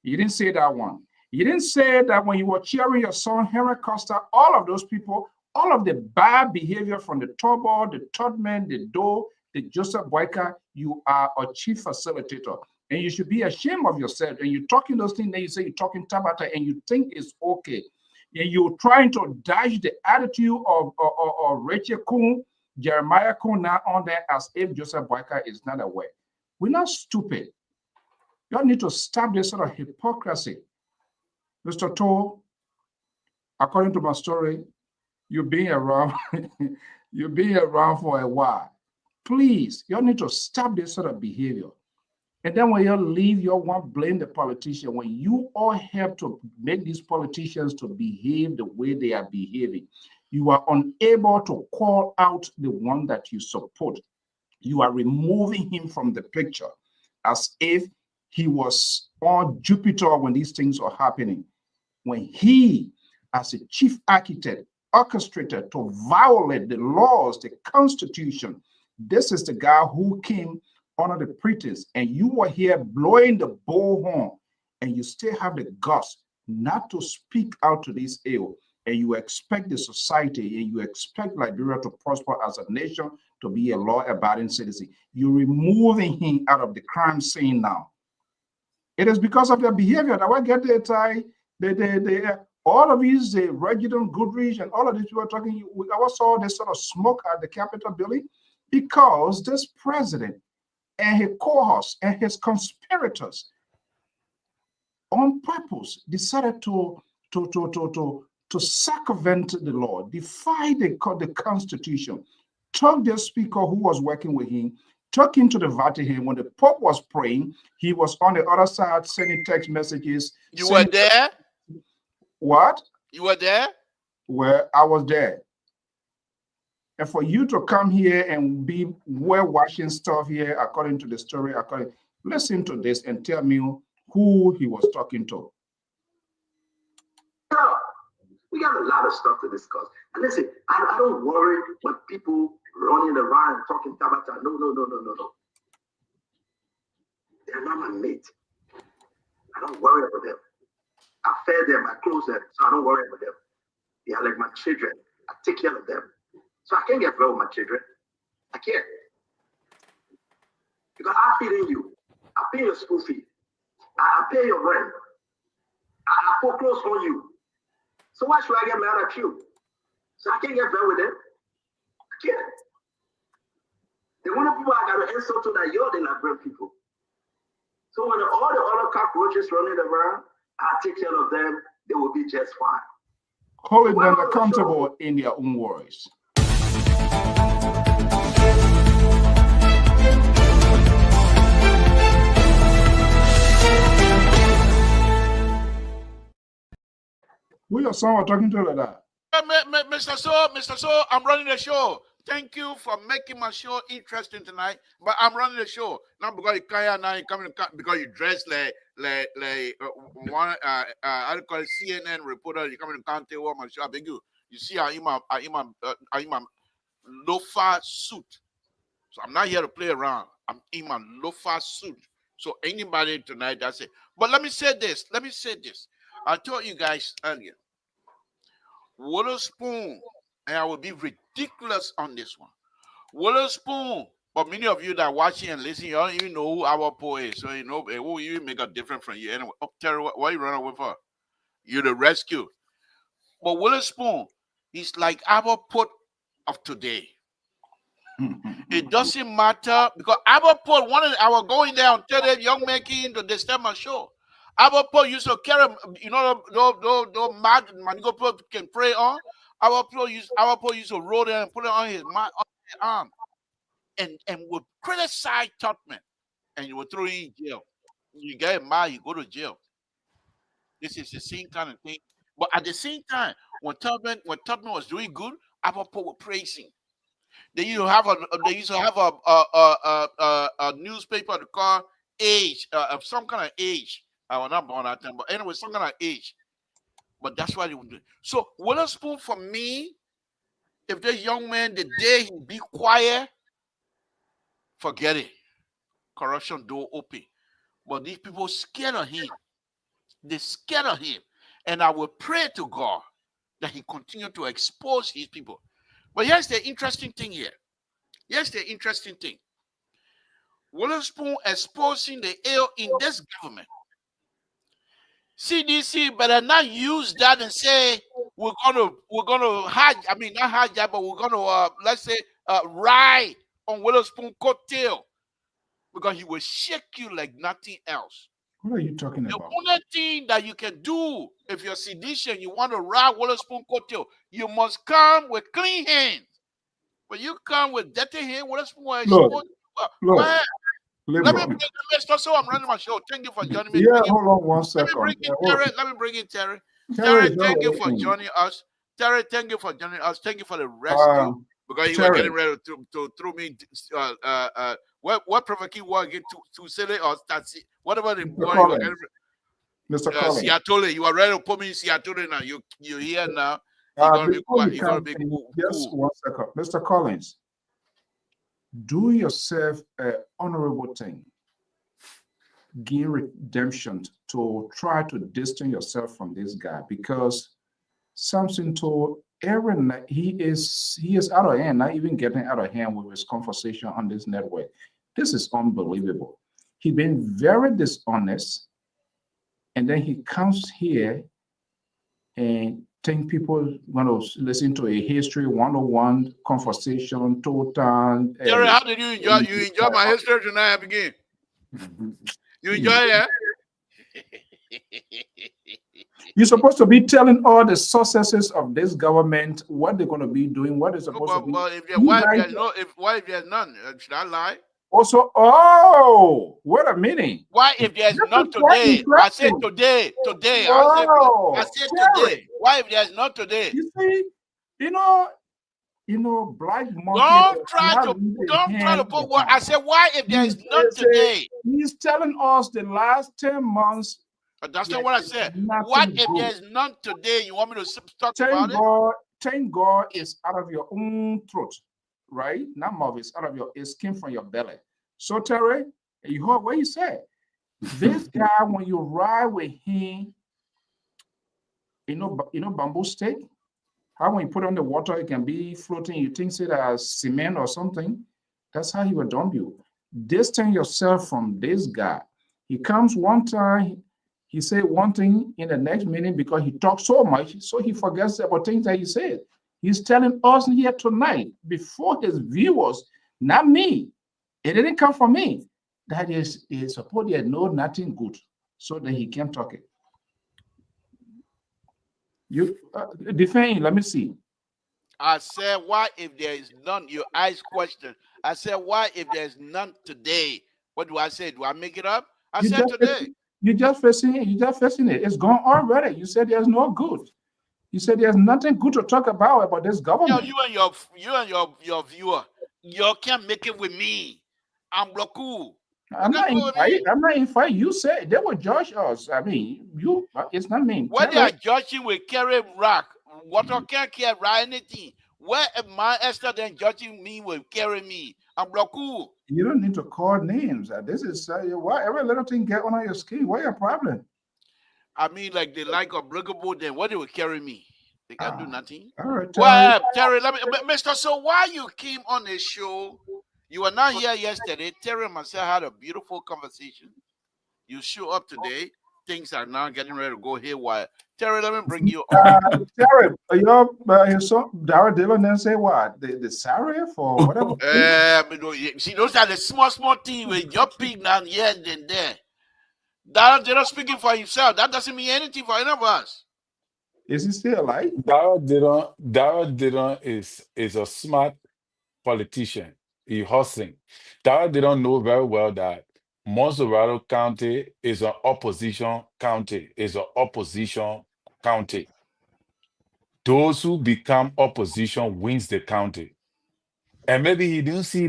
You didn't say that one. You didn't say that when you were cheering your son, Henry Costa, all of those people, all of the bad behavior from the Tobo, the Todman, the Doe, the Joseph Boyka, you are a chief facilitator. And you should be ashamed of yourself. And you're talking those things, then you say you're talking Tabata, and you think it's okay. And you're trying to dodge the attitude of Rachel Kuhn, Jeremiah Kuhn now on there as if Joseph Boyka is not aware. We're not stupid. You need to stop this sort of hypocrisy. Mr. Toll, according to my story, you've been around, you've been around for a while. Please, you need to stop this sort of behavior. And then when you leave, you won't blame the politician. When you all help to make these politicians to behave the way they are behaving, you are unable to call out the one that you support. You are removing him from the picture as if he was on Jupiter when these things are happening. When he, as a chief architect, orchestrated to violate the laws, the Constitution, this is the guy who came under the pretense, and you were here blowing the bullhorn, and you still have the guts not to speak out to this ill, and you expect the society and you expect Liberia to prosper as a nation, to be a law-abiding citizen. You're removing him out of the crime scene now. It is because of their behavior that I get all of these, Reginald Goodrich and all of these people are talking. We saw this sort of smoke at the Capitol building because this president and his cohorts and his conspirators on purpose decided to circumvent the law, defy the Constitution, took the speaker who was working with him, took him to the Vatican. When the Pope was praying, he was on the other side sending text messages. You were there? What? You were there? Well, I was there. And for you to come here and be watching stuff here, according to the story, listen to this and tell me who he was talking to. We got a lot of stuff to discuss. And listen, I don't worry about people running around talking Tabata. No. They're not my mate. I don't worry about them. I feed them, I clothe them, so I don't worry about them. They are like my children. I take care of them. So I can't get involved with my children. I can't. Because I'm feeding you. I pay your school fee. I pay your rent. I foreclose on you. So why should I get mad at you? So I can't get very with them. I can't. The one people I got to insult to that you're the Liberian people. So when all the other cockroaches running around, I take care of them, they will be just fine. Hold them accountable in their own words. Who your son are talking to like that? Mr. So, I'm running the show. Thank you for making my show interesting tonight. But I'm running the show not because you can't now you coming because you dress like one I call it CNN reporter. You come in county what my show. I beg you. You see, I'm a loafer suit. So I'm not here to play around. I'm in my loafer suit. So anybody tonight that's it. But let me say this. I told you guys earlier. Witherspoon, and I will be ridiculous on this one. Witherspoon, but many of you that are watching and listening, you don't even know who our poet is. So you know it will even make a difference from you. Anyway, Terry, why you running with her? You're the rescue. But Witherspoon, he's like our poet of today. It doesn't matter because our poet wanted our going there and tell them young men came to disturb my show. Our Paul used to carry, you know, no mad manigo can pray on. Our Paul used to roll there and put it on his arm, and would criticize Tubman, and you would throw him in jail. You get mad, you go to jail. This is the same kind of thing. But at the same time, when Tubman was doing good, our Paul would praise him. They used to have a newspaper called Age, of some kind of age. I was not born at that time, but anyway, some kind of age. But that's why they would do it. So Witherspoon for me, if this young man the day he be quiet, forget it. Corruption door open. But these people scared of him. They scared of him. And I will pray to God that he continue to expose his people. But here's the interesting thing here. Here's the interesting thing. Witherspoon exposing the ill in this government. CDC better not use that and say we're gonna not hijack, but we're gonna let's say ride on Witherspoon coattail because he will shake you like nothing else. What are you talking about? The only thing that you can do if you're sedition, you want to ride Witherspoon coattail, you must come with clean hands. When you come with dirty hands, Witherspoon will expose you. Let me bring the Mr. So I'm running my show. Thank you for joining me. Yeah, hold on one second. Let me bring in Terry. Terry, thank you for joining us. Terry, thank you for joining us. Thank you for the rescue. Because you were getting ready to throw me what provoking war again to silly or Stasi, whatever the boy you were getting Mr. Collins. Seattle, you are ready to put me in Seattle now. You're here now. Just 1 second. Mr. Collins. Do yourself an honorable thing. Give redemption to try to distance yourself from this guy because Samson told Aaron that he is out of hand, not even getting out of hand with his conversation on this network. This is unbelievable. He's been very dishonest, and then he comes here and think people want to listen to a history 101 conversation, total. Jerry, how did you enjoy? You enjoy my history tonight again? You enjoy it? You're supposed to be telling all the successes of this government, what they're going to be doing, what they're supposed to be. Well, why if there's none? Should I lie? Also, wait a minute. Why if there's none today? I said today. I said today. Why if there's not today? You see, you know, Black Monkey. Don't try to put what I said. Why if there's none today? He's telling us the last 10 months. But that's not what I said. What if there's none today? You want me to talk about it? Thank God it's out of your own throat, right? Not mouth, it's out of it came from your belly. So Terry, you heard what he said. This guy, when you ride with him, you know bamboo stick? How when you put on the water, it can be floating. You think it as cement or something. That's how he will dump you. Distance yourself from this guy. He comes one time, He said one thing in the next minute because he talks so much, so he forgets about things that he said. He's telling us here tonight, before his viewers, not me. It didn't come from me. That is, he supposed he know nothing good, so that he can talk it. You defend. Let me see. I said, why if there is none? You asked question. I said, why if there's none today? What do I say? Do I make it up? I You said just today. you just facing it. You just facing it. It's gone already. You said there's no good. You said there's nothing good to talk about this government. You and your viewer, you can't make it with me. I'm Bloku. You I'm can not do in it with fight. me. I'm not in fight. You said they will judge us. I mean, you. It's not me. When they are judging with carry rock, water can't carry anything. Where am I Esther then judging me with carry me? I'm Bloku. You don't need to call names. This is why every little thing get under your skin. What your problem? I mean, like they like obligable, then what they will carry me? They can't do Ah, nothing. all right, Terry. Well, Terry, let me, Mr. So why you came on the show? You were not here yesterday. Terry and myself had a beautiful conversation. You show up today. Things are now getting ready to go haywire. Terry, let me bring you on. Terry, your son, Dara Dillon, then say what? The salary for whatever. See, those are the small things with your pig now here and there. That they're not speaking for himself. That doesn't mean anything for any of us. Is he still alive? Dara Didon is a smart politician. He hustling. Dara Didon know very well that Monserrado County is an opposition county. Is an opposition county. Those who become opposition wins the county. And maybe he didn't see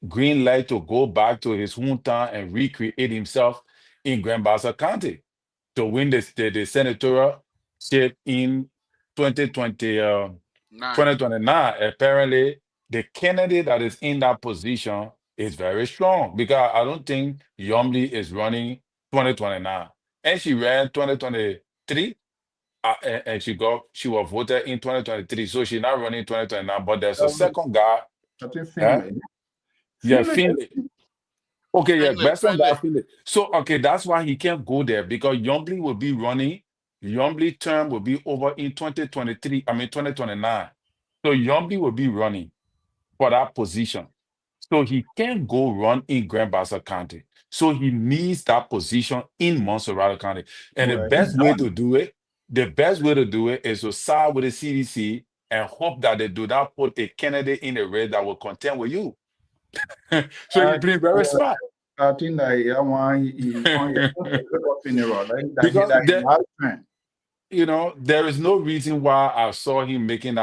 green light to go back to his hometown and recreate himself in Grand Bassa County to win the senatorial seat in 2020, 2029. Apparently, the candidate that is in that position is very strong because I don't think Yomli is running 2029. And she ran 2023 and she was voted in 2023. So she's not running 2029. But there's a second guy. I think Huh? Finlay. Yeah, Finlay. Finley. Okay, yeah, Friendly, best on friendly. that Finley. So, okay, that's why he can't go there because Yombly will be running. Yombly term will be over in 2023, 2029. So Yombly will be running for that position. So he can't go run in Grand Bassa County. So he needs that position in Montserrat County. And Well, he's done. the best way to do it is to side with the CDC and hope that they do not put a candidate in the race that will contend with you. So Uh, you've been very smart. I think that yeah, one he on your in the road, like that he Because like last time. there is no reason why I saw him pushing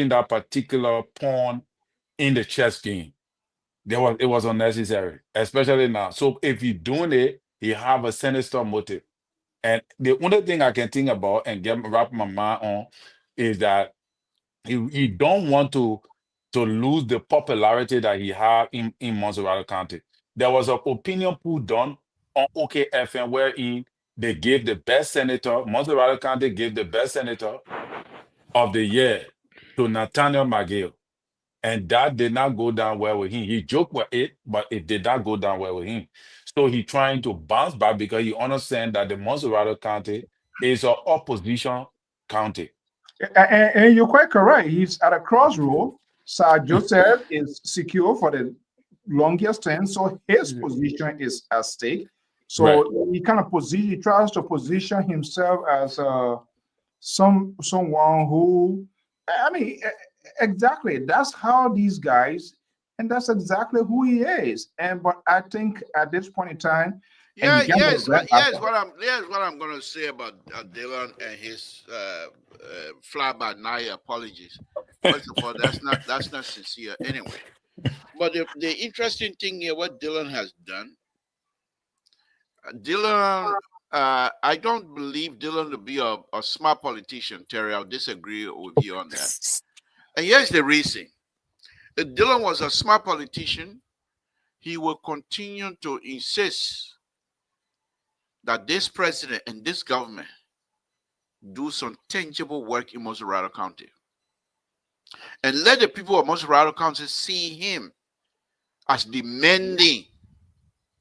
that particular pawn in the chess game. It was unnecessary, especially now. So if he's doing it, he have a sinister motive. And the only thing I can think about and wrap my mind on is that he don't want to lose the popularity that he had in Montserrat County. There was an opinion poll done on OKFM wherein they gave the best senator, Montserrat County gave the best senator of the year to Nathaniel McGill. And that did not go down well with him. He joked with it, but it did not go down well with him. So he trying to bounce back because he understands that the Montserrat County is an opposition county. And you're quite correct. He's at a crossroad. Sir Joseph is secure for the longest time, so his position is at stake. So Right. he tries to position himself as someone who, I mean, exactly. That's how these guys, and that's exactly who he is. But I think at this point in time, and he got the red Here's what I'm gonna say about Dylan and his fly by night apologies. First of all, that's not sincere anyway. But the interesting thing here, what Dylan has done, Dylan, I don't believe Dylan to be a smart politician, Terry. I'll disagree with you on that. And here's the reason. If Dylan was a smart politician, he will continue to insist that this president and this government do some tangible work in Montserrat County. And let the people of Montserrat County see him as demanding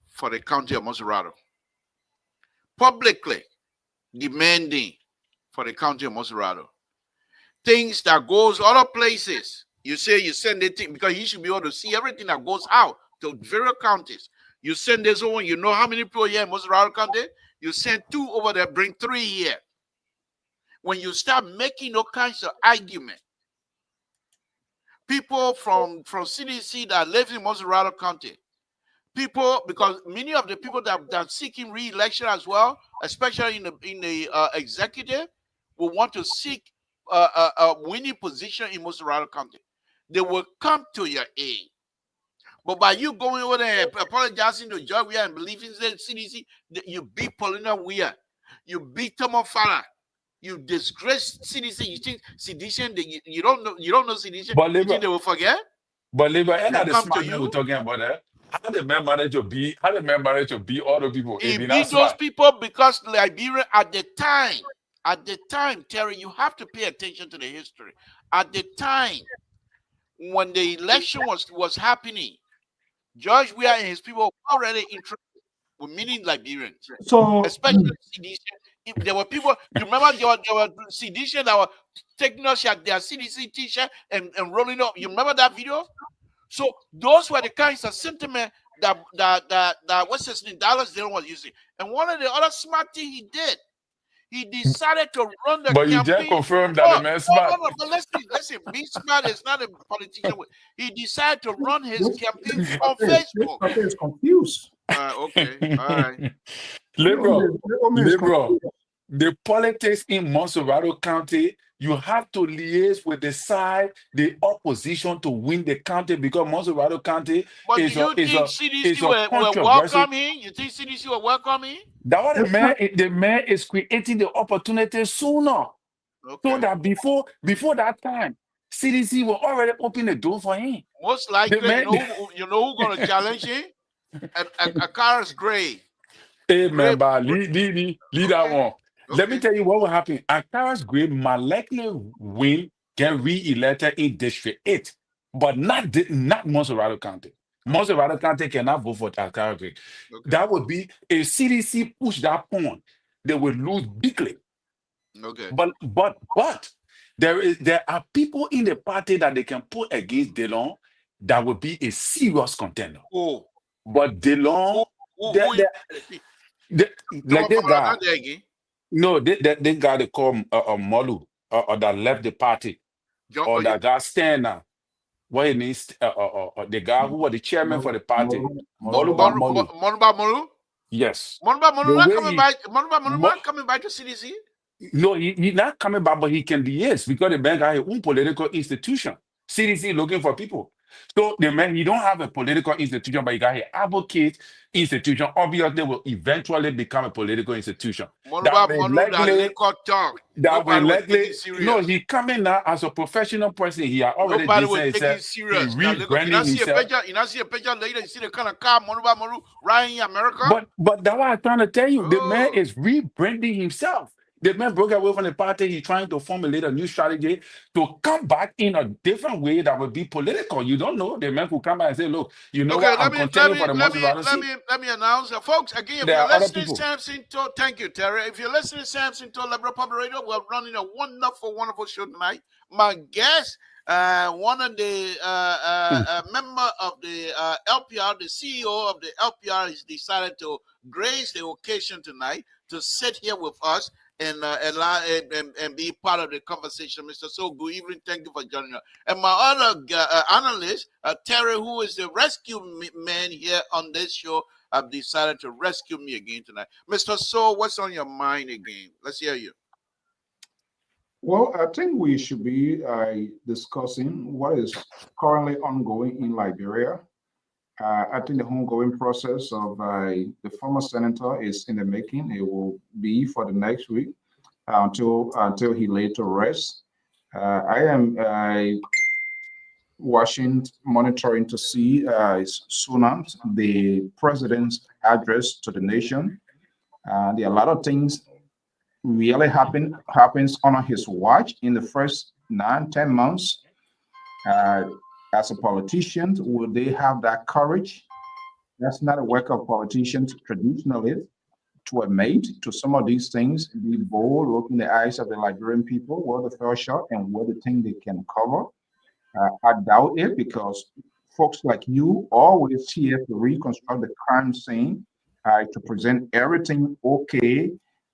for the county of Montserrat. publicly demanding for the county of Moserado. Things that goes other places. You say you send it because he should be able to see everything that goes out to various counties. You send this over, you know how many people here in Moserado County? You send 2 over there, bring 3 here. When you start making all kinds of argument, people from CDC that live in Moserado County, people, because many of the people that are seeking re-election as well, especially in the executive, will want to seek a winning position in Moserado County. They will come to your aid. But by you going over there and apologizing to Judge Weir and believing that CDC, you beat Paulina Weir, you beat Tomo Farah, you disgrace CDC. You think sedition? You don't know sedition. But you think they will forget? But Labor, and They the come to smart man we're you. talking about that. How the man manage to be? How the man manage to be all the people? He If he not beat those smart. people because Liberia at the time, Terry, you have to pay attention to the history. At the time when the election was happening, George Weah and his people were already interested with meeting Liberians, So, especially CDC. If there were people, you remember there were CDC that were taking us their CDC t-shirt and rolling up. You remember that video? So those were the kinds of sentiment that what's his name, Dallas Dillon was using. And one of the other smart things he did, he decided to run the But you campaign. just confirmed that the man smart. No, but listen, be smart is not a politician. He decided to run his campaign on Facebook. This is confused. Okay, all right. Liberal, the politics in Moserado County, you have to liaise with the side, the opposition to win the county because Moserado County But is do you think CDC will controversial. welcome him? You think CDC will welcome him? That what the man is creating the opportunity sooner. Okay. So that before that time, CDC will already open the door for him. Most likely, you know who's going to challenge him? A Car's Gray. Hey man, but lead that one. Okay. Let me tell you what will happen. Akara's Gray might likely win, get re-elected in District 8, but not Moserado County. Moserado County cannot vote for Akara Gray. Okay. That would be if CDC push that point, they will lose bigly. Okay. But there are people in the party that they can put against Delon that will be a serious contender. Oh. But Delon, like this guy. No, they guy they call Molu or that left the party or that guy stand now. What it means, the guy who was the chairman for the party, Molu. Yes. Molu not coming back to CDC. No, he's not coming back, but he can be because the man got his own political institution. CDC looking for people. So the man, he don't have a political institution, but he got an advocate institution. Obviously, will eventually become a political institution. No, he coming now as a professional person. He already serious. Rebranding himself. You not see a picture later. You see the kind of car Molu riding in America. But that's what I'm trying to tell you. The man is rebranding himself. The man broke away from the party. He's trying to formulate a new strategy to come back in a different way that would be political. You don't know. The man could come back and say, look, you know what? I'm contending for the let me announce. Folks, again, if you're listening to Samson Toll, thank you, Terry. If you're listening to Samson Toll, Liberal Public Radio, we're running a wonderful show tonight. My guest, one of the member of the LPR, the CEO of the LPR, has decided to grace the occasion tonight to sit here with us and be part of the conversation. Mr. So, good evening. Thank you for joining us. And my other analyst, Terry, who is the rescue man here on this show, have decided to rescue me again tonight. Mr. So, what's on your mind again? Let's hear you. Well, I think we should be discussing what is currently ongoing in Liberia. I think the ongoing process of the former senator is in the making. It will be for the next week until he laid to rest. I am monitoring to see soon the president's address to the nation. There are a lot of things really happens on his watch in the first 9-10 months. As a politician, will they have that courage? That's not a work of politicians traditionally, to a mate to some of these things, be bold, look in the eyes of the Liberian people, what the fair shot and what they think they can cover. I doubt it because folks like you always here to reconstruct the crime scene, to present everything okay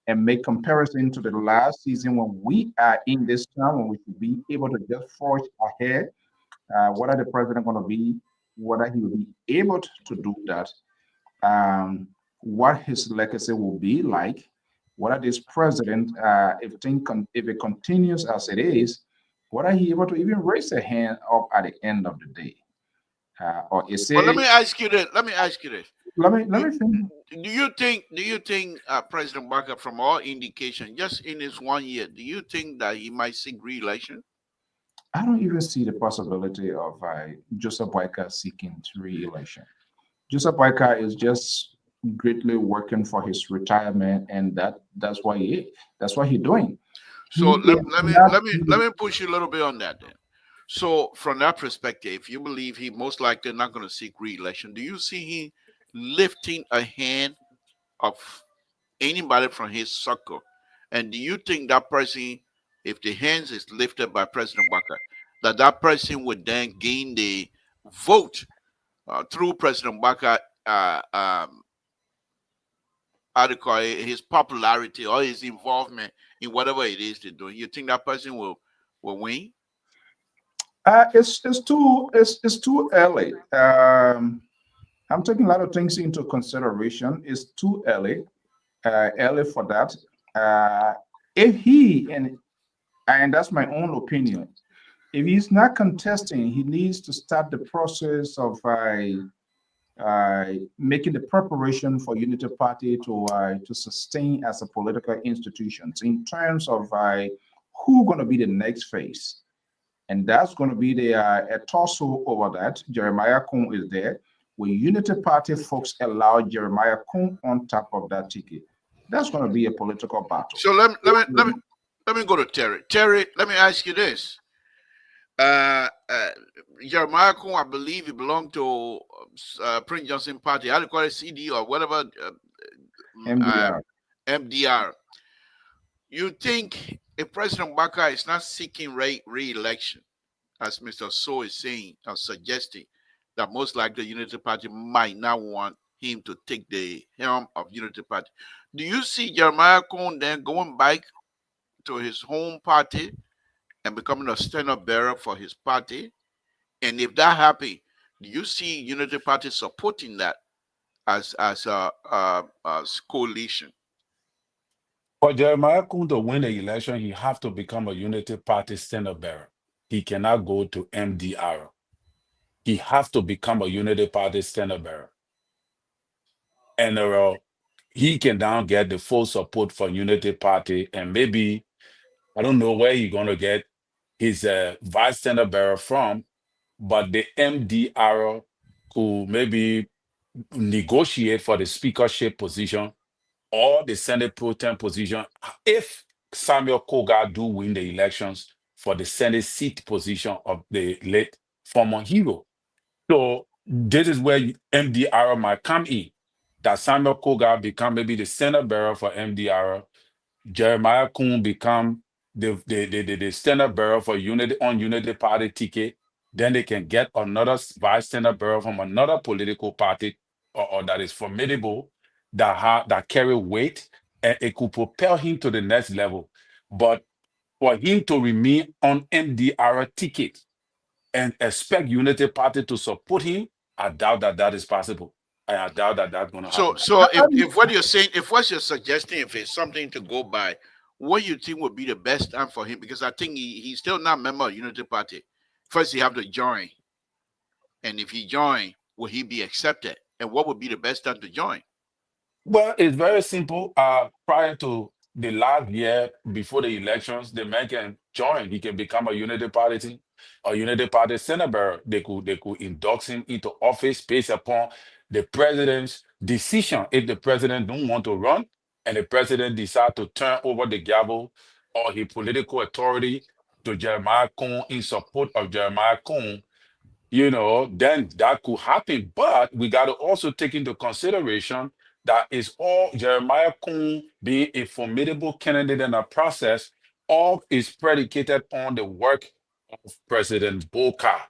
and make comparison to the last season when we are in this town, when we should be able to just forge ahead. What are the president going to be? Whether he will be able to do that? What his legacy will be like? What are this president, if it continues as it is, what are he able to even raise a hand up at the end of the day? Or is Well, let it? me ask you this. Let me ask you this. Let me think. Do you think President Barker, from all indication, just in his 1 year, do you think that he might seek re-election? I don't even see the possibility of Joseph Boyka seeking re-election. Joseph Boyka is just greatly working for his retirement, and that's what he's doing. So He let, is let me not. let me let me push you a little bit on that then. So from that perspective, you believe he most likely not going to seek re-election. Do you see him lifting a hand of anybody from his circle? And do you think that person, if the hands is lifted by President Barker, that person would then gain the vote through President Barker, how to call it, his popularity or his involvement in whatever it is they're doing? You think that person will win? It's too early. I'm taking a lot of things into consideration. It's too early for that. Uh, if he and that's my own opinion. If he's not contesting, he needs to start the process of making the preparation for Unity Party to sustain as a political institution in terms of who going to be the next phase, and that's going to be the a tussle over that. Jeremiah Kun is there. When Unity Party folks allow Jeremiah Kun on top of that ticket, that's going to be a political battle. So let me go to Terry. Terry, let me ask you this. Uh, uh, Jeremiah Kun, I believe he belonged to Prince Johnson Party. How do you call it, CD or whatever? Uh, MDR. MDR. You think if President Baka is not seeking re-election, as Mr. So is saying or suggesting, that most likely Unity Party might not want him to take the helm of Unity Party, do you see Jeremiah Kun then going back to his home party and becoming a stand-up bearer for his party? And if that happens, do you see Unity Party supporting that as a coalition? For Jeremiah Kun to win the election, he have to become a Unity Party standard bearer. He cannot go to MDR. He has to become a Unity Party standard bearer. And he can now get the full support for Unity Party. And maybe, I don't know where he's going to get his vice standard bearer from, but the MDR could maybe negotiate for the speakership position or the Senate pro tem position if Samuel Koga do win the elections for the Senate seat position of the late former hero. So this is where MDR might come in. That Samuel Koga become maybe the Senate bearer for MDR. Jeremiah Kun become the standard bearer for Unity Party ticket. Then they can get another vice standard bearer from another political party or that is formidable, that carry weight, and it could propel him to the next level. But for him to remain on MDR ticket and expect Unity Party to support him, I doubt that is possible. I doubt that that's going to So happen. so if what you're saying, if what you're suggesting, if it's something to go by, what you think would be the best time for him? Because I think he's still not a member of Unity Party. First, he have to join, and if he join, will he be accepted? And what would be the best time to join? Well, it's very simple. Prior to the last year, before the elections, the man can join. He can become a Unity Party, a Unity Party senator. They could induct him into office based upon the president's decision. If the president don't want to run, and the president decide to turn over the gavel or his political authority to Jeremiah Kun in support of Jeremiah Kun, then that could happen. But we got to also take into consideration that is all Jeremiah Kuhn being a formidable candidate in the process, all is predicated on the work of President Boca.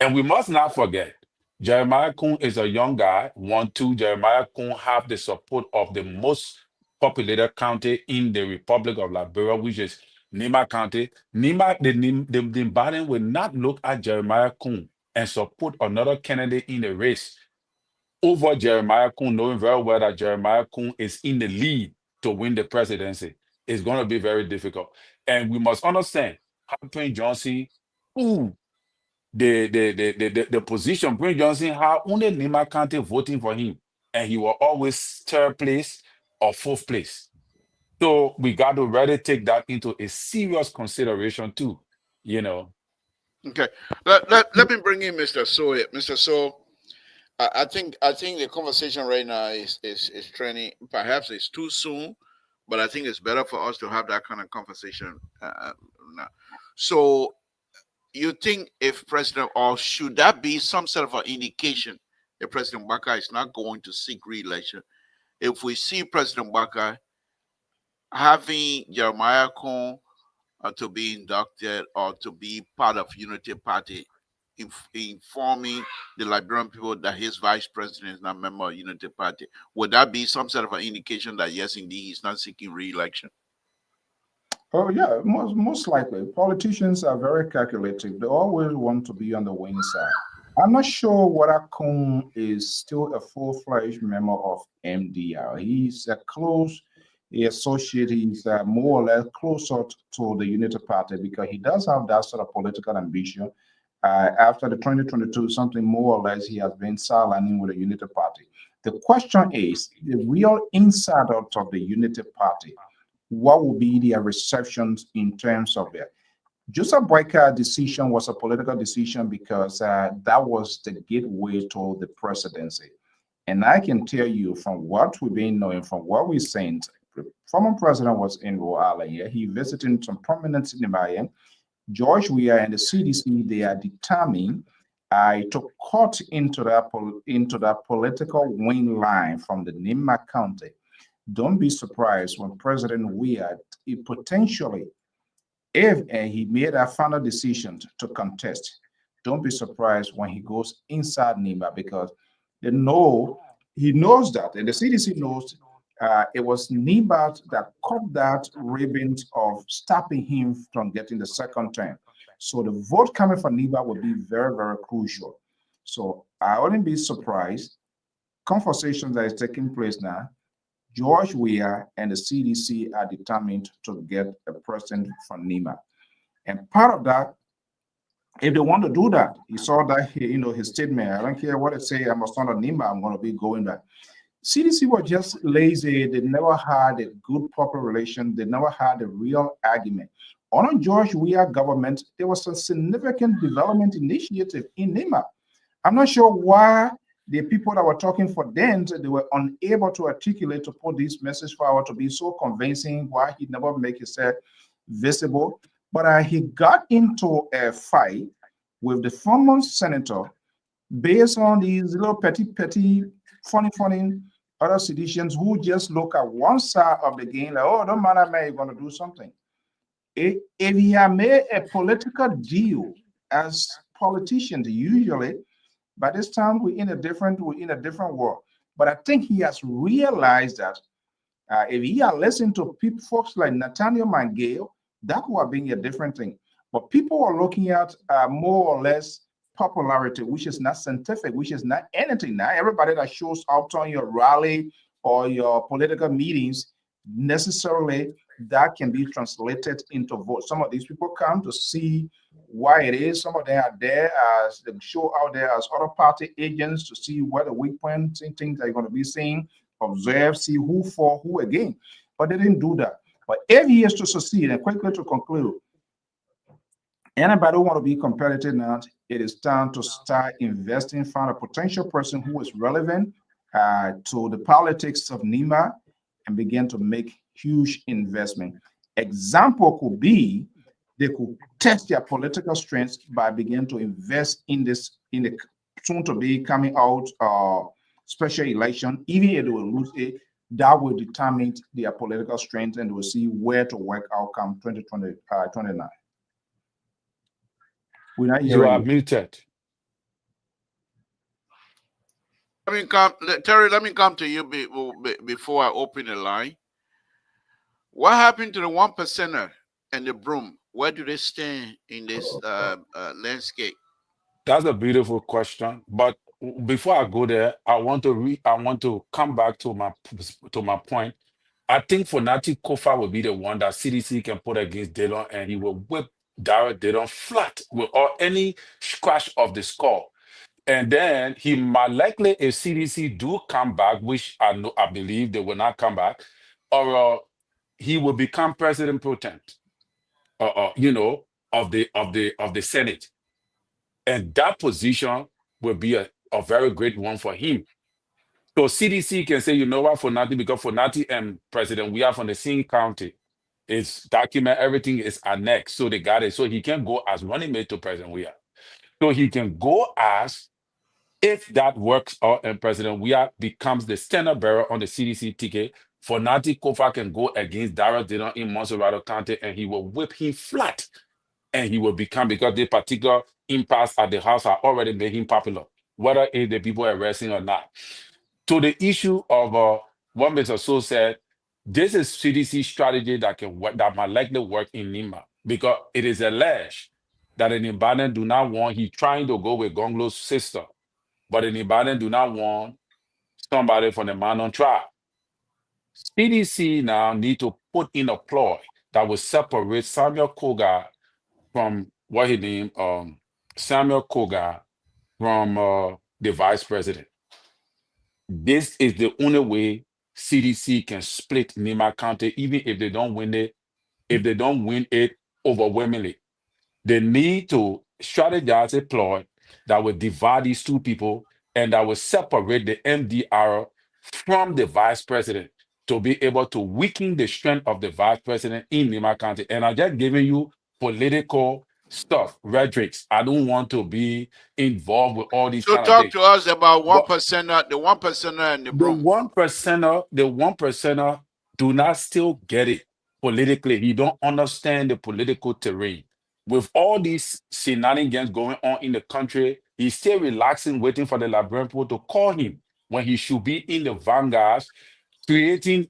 And we must not forget, Jeremiah Kuhn is a young guy. One, two, Jeremiah Kuhn have the support of the most populated county in the Republic of Liberia, which is Nima County. The Biden will not look at Jeremiah Kuhn and support another candidate in the race over Jeremiah Kuhn, knowing very well that Jeremiah Kuhn is in the lead to win the presidency. It's going to be very difficult. And we must understand how Prince Johnson, ooh, the position, Prince Johnson had only Nima County voting for him, and he was always third place or fourth place. So we got to really take that into a serious consideration too, you know. Okay. Let me bring in Mr. So here. Mr. So, I think the conversation right now is trending. Perhaps it's too soon, but I think it's better for us to have that kind of conversation now. So, you think if President, or should that be some sort of an indication that President Baka is not going to seek re-election? If we see President Baka having Jeremiah Kuhn to be inducted or to be part of Unity Party, informing the Liberian people that his vice president is not a member of Unity Party, would that be some sort of an indication that yes, indeed, he's not seeking re-election? Oh yeah, most likely. Politicians are very calculative. They always want to be on the winning side. I'm not sure whether Kuhn is still a full-fledged member of MDR. He's a close associate. He's more or less closer to the Unity Party because he does have that sort of political ambition. After the 2022, something more or less, he has been sidelining with the Unity Party. The question is, the real inside out of the Unity Party, what will be their receptions in terms of it? Joseph Boyka's decision was a political decision because that was the gateway to the presidency. And I can tell you from what we've been knowing, from what we've seen, the former president was in Rhode Island. Yeah, he visited some prominent cinema. George Weah and the CDC, they are determined to cut into that political win line from the Nima County. Don't be surprised when President Weah potentially, if he made a final decision to contest, don't be surprised when he goes inside Nima because he knows that, and the CDC knows it was Nima that cut that ribbon of stopping him from getting the second term. So the vote coming from Nima will be very, very crucial. So I wouldn't be surprised. Conversations that is taking place now, George Weah and the CDC are determined to get a president from Nima. And part of that, if they want to do that, you saw that his statement, I don't care what they say, I must not Nima, I'm going to be going back. CDC was just lazy. They never had a good proper relation. They never had a real argument. Under George Weah government, there was a significant development initiative in Nima. I'm not sure why the people that were talking for them, they were unable to articulate to put this message forward to be so convincing why he never make himself visible. But he got into a fight with the former senator based on these little petty, funny other citizens who just look at one side of the game like, oh, don't matter, man, you're going to do something. If he had made a political deal as politicians, usually, by this time we're in a different world. But I think he has realized that if he had listened to folks like Nathaniel Mangale, that would have been a different thing. But people are looking at more or less popularity, which is not scientific, which is not anything. Now, everybody that shows up on your rally or your political meetings, necessarily that can be translated into votes. Some of these people come to see why it is. Some of them are there as they show out there as other party agents to see where the weak points and things they're going to be seeing, observe, see who for, who again. But they didn't do that. But if he is to succeed, and quickly to conclude, anybody who want to be competitive now, it is time to start investing, find a potential person who is relevant to the politics of Nima and begin to make huge investment. Example could be they could test their political strengths by beginning to invest in the soon to be coming out special election, even if they will lose it, that will determine their political strength, and we'll see where to work outcome 2029. We're not You are hearing you. muted. Terry, let me come to you before I open the line. What happened to the 1%er and the broom? Where do they stand in this landscape? That's a beautiful question. But before I go there, I want to come back to my point. I think Fonati Kofa will be the one that CDC can put against Dillon, and he will whip Darrell Dillon flat with or any scratch of the skull. And then he might likely, if CDC do come back, which I believe they will not come back, or he will become president pro tem, of the Senate, and that position will be a very great one for him. So CDC can say, you know what, Fonati, because Fonati and President we are from the same county. It's document, everything is annexed, so they got it. So he can go as running mate to President Weah. So he can go as, if that works out and President Weah becomes the standard bearer on the CDC ticket, Fonati Kofa can go against Darrell Dillon in Monserrado County, and he will whip him flat. And he will become, because the particular impasse at the House are already made him popular, whether it's the people arresting or not. To the issue of what Mr. So said, this is CDC strategy that can work, that might likely work in Nima, because it is alleged that an Ibadan do not want, he trying to go with Gonglo's sister, but an Ibadan do not want somebody from the man on trial. CDC now need to put in a ploy that will separate Samuel Koga from what he named Samuel Koga from the vice president. This is the only way CDC can split Nima County, even if they don't win it. If they don't win it overwhelmingly, they need to strategize a ploy that will divide these two people and that will separate the MDR from the vice president to be able to weaken the strength of the vice president in Nima County. And I'm just giving you political stuff, rhetorics. I don't want to be involved with all these So kind of talk things. to us about But 1%er, the 1%er and the the broom. one percenter do not still get it politically. He don't understand the political terrain. With all these shenanigans going on in the country, he's still relaxing, waiting for the Liberian people to call him when he should be in the vanguard, creating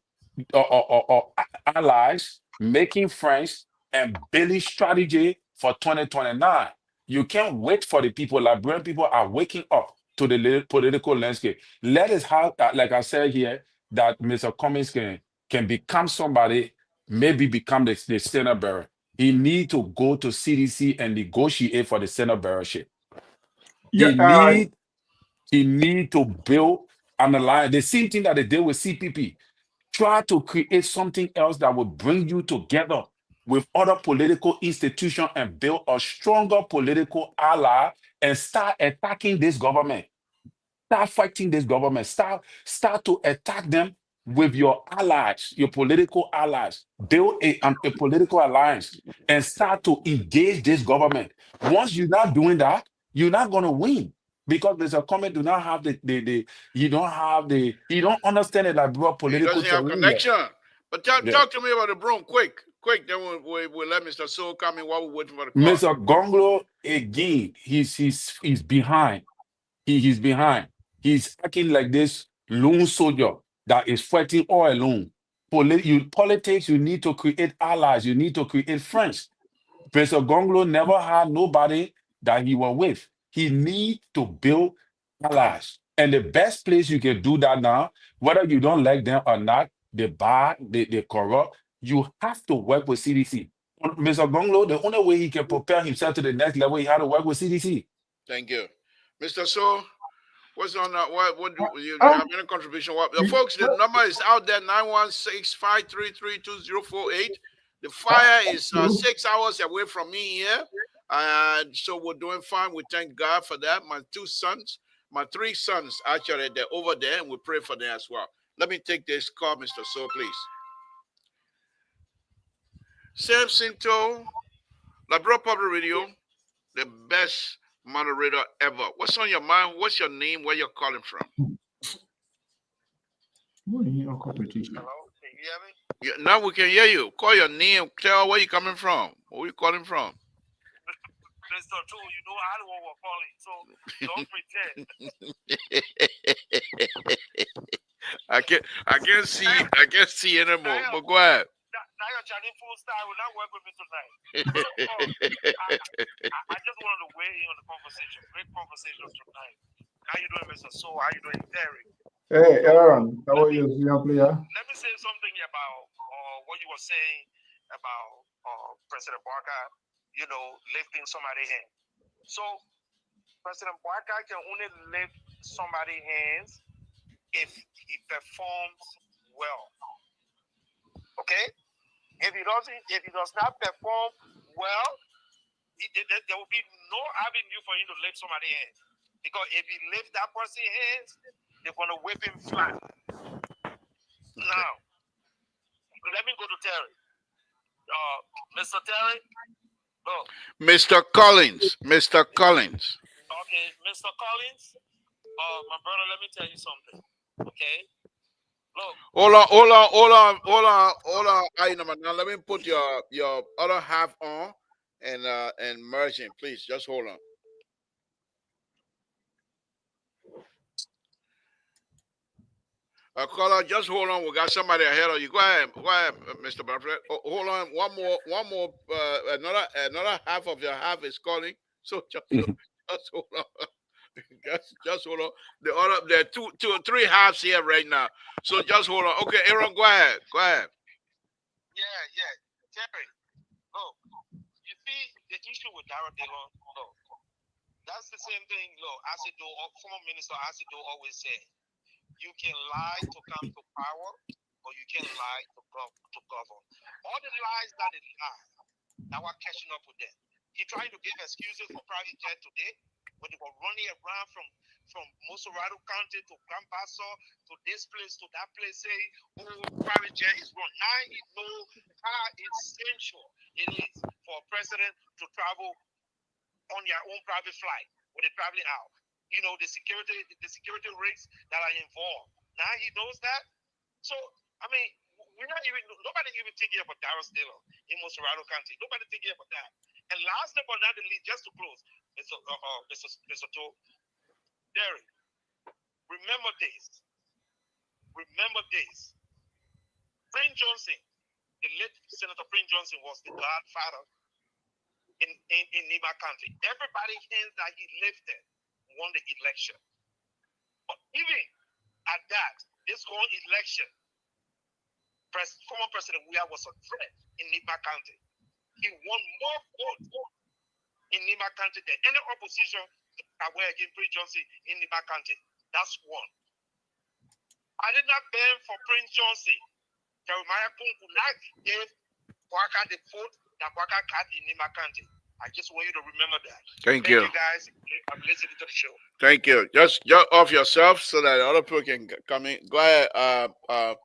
allies, making friends, and building strategy for 2029. You can't wait for the people. Liberian people are waking up to the political landscape. Let us have, like I said here, that Mr. Cummings can become somebody, maybe become the Senate bearer. He need to go to CDC and negotiate for the Senate bearership. Yeah, He need to build an alliance. The same thing that they did with CPP. Try to create something else that will bring you together with other political institutions and build a stronger political ally and start attacking this government. Start fighting this government. Start to attack them with your allies, your political allies. Build a political alliance and start to engage this government. Once you're not doing that, you're not going to win, because there's a comment do not have you don't understand it like broad He political doesn't have terrain yet. connection. But talk Yeah. to me about the broom, quick. Then we'll let Mr. Soul come in while we're waiting for the call. Mr. Gonglo again, he's behind. He's behind. He's acting like this lone soldier that is fighting all alone. Politics, you need to create allies. You need to create friends. Mr. Gonglo never had nobody that he was with. He needs to build allies. And the best place you can do that now, whether you don't like them or not, they bad, they corrupt, you have to work with CDC. Mr. Gonglo, the only way he can prepare himself to the next level, he had to work with CDC. Thank you. Mr. So, what's on that? What do you have any contribution? Folks, the number is out there, 916-533-2048. The fire is 6 hours away from me here. And so we're doing fine. We thank God for that. My three sons, actually, they're over there, and we pray for them as well. Let me take this call, Mr. So, please. Samson to Labrador Public Radio, the best moderator ever. What's on your mind? What's your name? Where you're calling from? competition. Hello? Can you hear me? Yeah, now we can hear you. Call your name. Tell where you coming from. Where you calling from? Mr. Two, you know I don't want calling, so don't pretend. I can't see anymore. But go ahead. Now your Chinese full style will not work with me tonight. I just wanted to weigh in on the conversation. Great conversation tonight. How you doing, Mr. So? How you doing, Terry? Hey, Aaron, how are you, young player? Let me say something about what you were saying about President Barker, lifting somebody's hand. So President Barker can only lift somebody's hands if he performs well. Okay? If he does not perform well, there will be no avenue for him to lift somebody's hands. Because if he lifts that person's hands, they're going to whip him flat. Now, let me go to Terry. Mr. Terry? Look. Mr. Collins. Mr. Collins. Okay, Mr. Collins. My brother, let me tell you something. Okay? Look. Hold on. Now let me put your other half on and merge it, please. Just hold on. Caller, just hold on. We got somebody ahead of you. Go ahead, Mr. Bartlett. Hold on. One more. Another half of your half is calling. So just hold on. Just hold on. There are two or three halves here right now. So just hold on. Okay, Aaron, go ahead. Yeah. Terry, look. You see the issue with Darrell Dillon. Look, that's the same thing. Look, former minister Asido always said. You can lie to come to power, or you can lie to govern. All the lies that they lie, now we're catching up with them. He trying to give excuses for private jet today when they were running around from Mosorado County to Grand Paso to this place to that place, saying, "Oh, private jet is wrong." Now he knows how essential it is for a president to travel on their own private flight when they're traveling out. The security risks that are involved. Now he knows that. So, I mean, nobody even thinking about Darrell Dillon in Mosorado County. Nobody thinking about that. And last but not least, just to close, Mr. To, Derry, remember this. Prince Johnson, the late Senator Prince Johnson was the godfather in Nima County. Everybody hands that he lifted won the election. But even at that, this whole election, former President Weah was a threat in Nima County. He won more votes in Nima County than any opposition that were against Prince Johnson in Nima County. That's one. I did not ban for Prince Johnson. Jeremiah Pung could not give Kwaka the vote that Kwaka got in Nima County. I just want you to remember that. Thank you, guys. I'm listening to the show. Thank you. Just off yourself so that other people can come in. Go ahead. The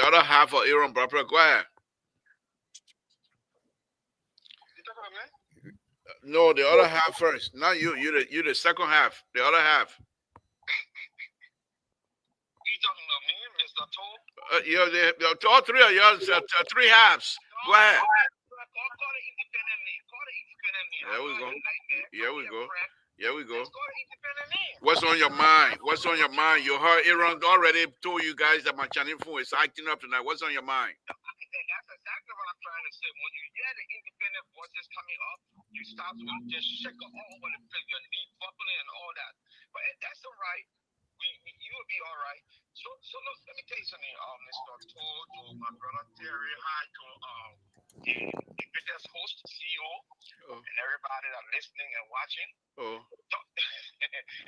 other half of Aaron Barbara. Go ahead. No, the other half first. Now you the second half. The other half. You talking about me, Mr. Toll? All three of yours. Three halves. Go ahead. Call it independently. There we go. Here we go. Let's call it independently. What's on your mind? You heard Aaron already told you guys that my Chinese phone is acting up tonight. What's on your mind? That's exactly what I'm trying to say. When you hear the independent voices coming up, you start to just shake all over the place, your knee buckling and all that. But that's all right. You will be all right. So look, let me tell you something, Mr. Toll, to my brother Terry, hi to the biggest host, CEO, and everybody that listening and watching.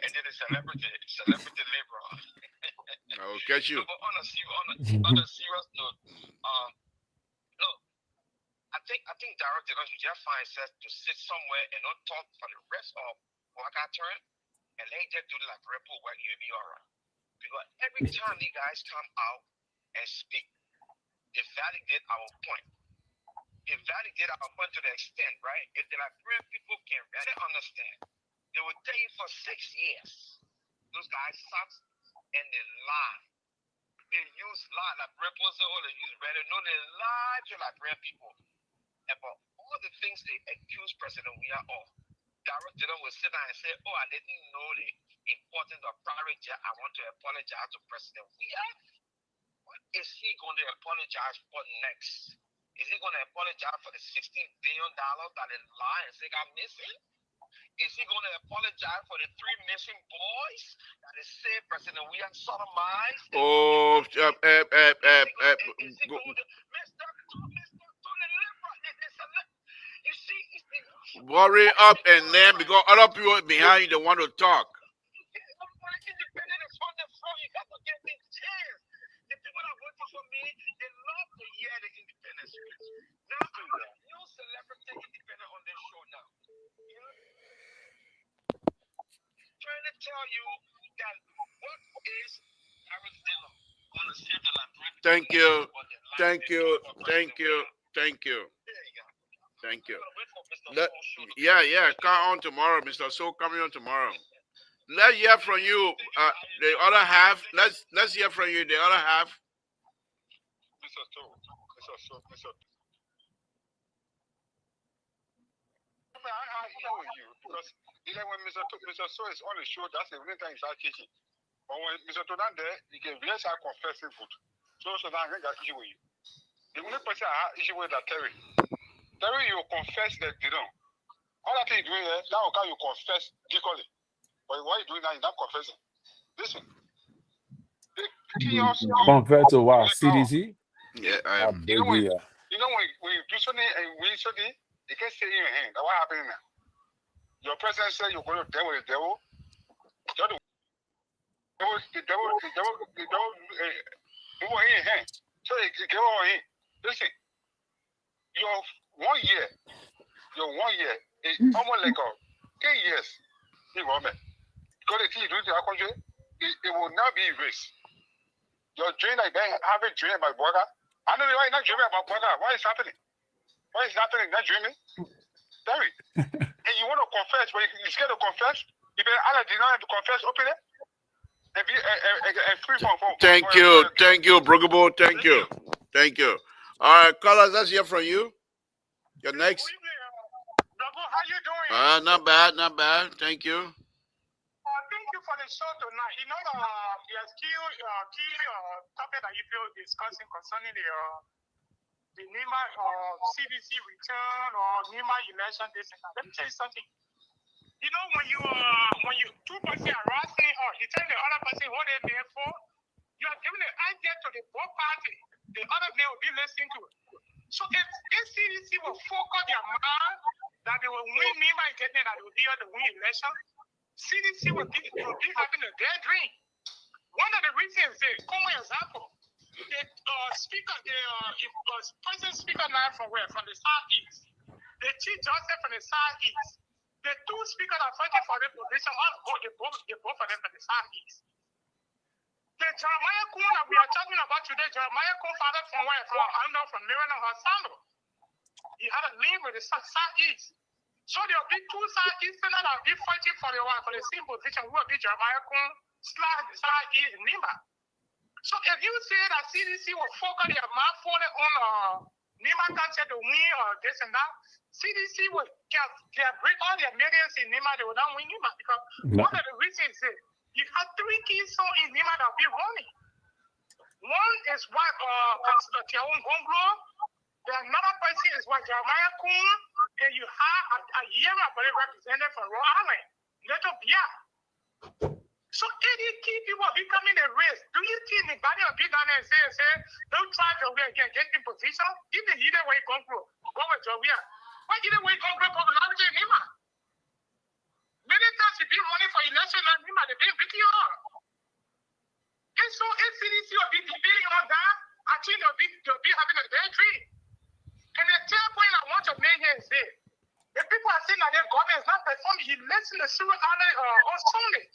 And then the celebrity laborer. I will catch you. But on a serious note, look, I think Darrell Dillon should just find himself to sit somewhere and not talk for the rest of Waka term, and let him just do like report where he'll be all right. Because every time you guys come out and speak, they validate our point. They validate our point to the extent, right? If the Liberian people can really understand, they will tell you for 6 years, those guys suck and they lie. they use lie like proposal or they use better. No, they lie to like real people about all the things they accuse President Weah of. Darrell Dillon will sit down and say, "Oh, I didn't know the importance of private jet. I want to apologize to President Weah." What is he going to apologize for next? Is he going to apologize for the $16 billion that is lying and say got missing? Is he going to apologize for the 3 missing boys that is say President Weah sodomized? Oh, Is he going to, Mr. You see, worry up and then because other people behind you they want to talk. independent is on the floor. You got to give me a chance. The people that work for me, they love to hear the independence speech. Now, I'm a new celebrity independent on this show now. You know? Trying to tell you that what is Arizona going to say to like Thank you. Thank you. Thank you. Thank you. Thank you. Yeah, come on tomorrow, Mr. So coming on tomorrow. Let's hear from you. The other half. Let's hear from you. The other half. Because even when Mr. So is on the show, that's the only time he's out teaching. But when Mr. Todan there, he can bless our confessing food. So now I got issue with you. The only person I have issue with that Terry. Terry, you confess that you know. All that thing you doing there, now you confess deeply. But what you doing now, you're not confessing. Listen. Compared to what? CDC? Yeah, I am. You know when you do something and win something, you can't say in your hand. That's what happening now. Your president said you're going to deal with the devil. The devil in your hand. So you get on him. Listen, your 1 year is almost like 10 years in government. Because the thing you do to our country, it will not be erased. Your dream like that, have a dream about Boga. I know why you're not dreaming about Boga. What is happening? What is happening? Not dreaming? Terry. And you want to confess, but you're scared to confess? You better Allah did not have to confess openly. And be free from. Thank you, Brugabo. Thank you. All right, callers, let's hear from you. You're next. Bravo, how you doing? Not bad. Thank you. Thank you for the show tonight. You know, there's key topic that you feel discussing concerning the NEMA CDC return or NEMA election. This and that. Let me tell you something. You know, when you two person harass me or you tell the other person what they're there for, you are giving an idea to the both party. The other day will be listening to it. So if CDC will focus their mind that they will win NEMA getting that will be able to win election, CDC will be having a dead dream. One of the reasons is, common example, the president speaker now from where? From the Southeast. The chief justice from the Southeast. The two speakers are fighting for the position. They both of them from the Southeast. The Jeremiah Kuhn that we are talking about today, Jeremiah Kuhn father from where? From Maryland, Hassano. He had a link with the Southeast. So there will be two Southeasterners that will be fighting for the same position. Who will be Jeremiah Kuhn / the Southeast NEMA. So if you say that CDC will focus their mouth on NEMA cancer to win or this and that, CDC will bring all their millions in NEMA, they will not win NEMA because one of the reasons is you have 3 key songs in NEMA that will be running. One is what Tiawan Gonglo, the another person is what Jeremiah Kuhn, and you have a year body representative from Rhode Island, Little Bia. So any key people will be coming in race. Do you think anybody will be down there and say, don't try to get in position? Even either way come through, go with Jovia. But either way come through, popularity in NEMA. Many times you be running for election like NEMA, they be beating you up. And so if CDC will be debating on that, I think they'll be having a dead dream. And the third point I want to make here is this. The people are saying that their government is not performing. He listened to Cyril Allen on Sunday.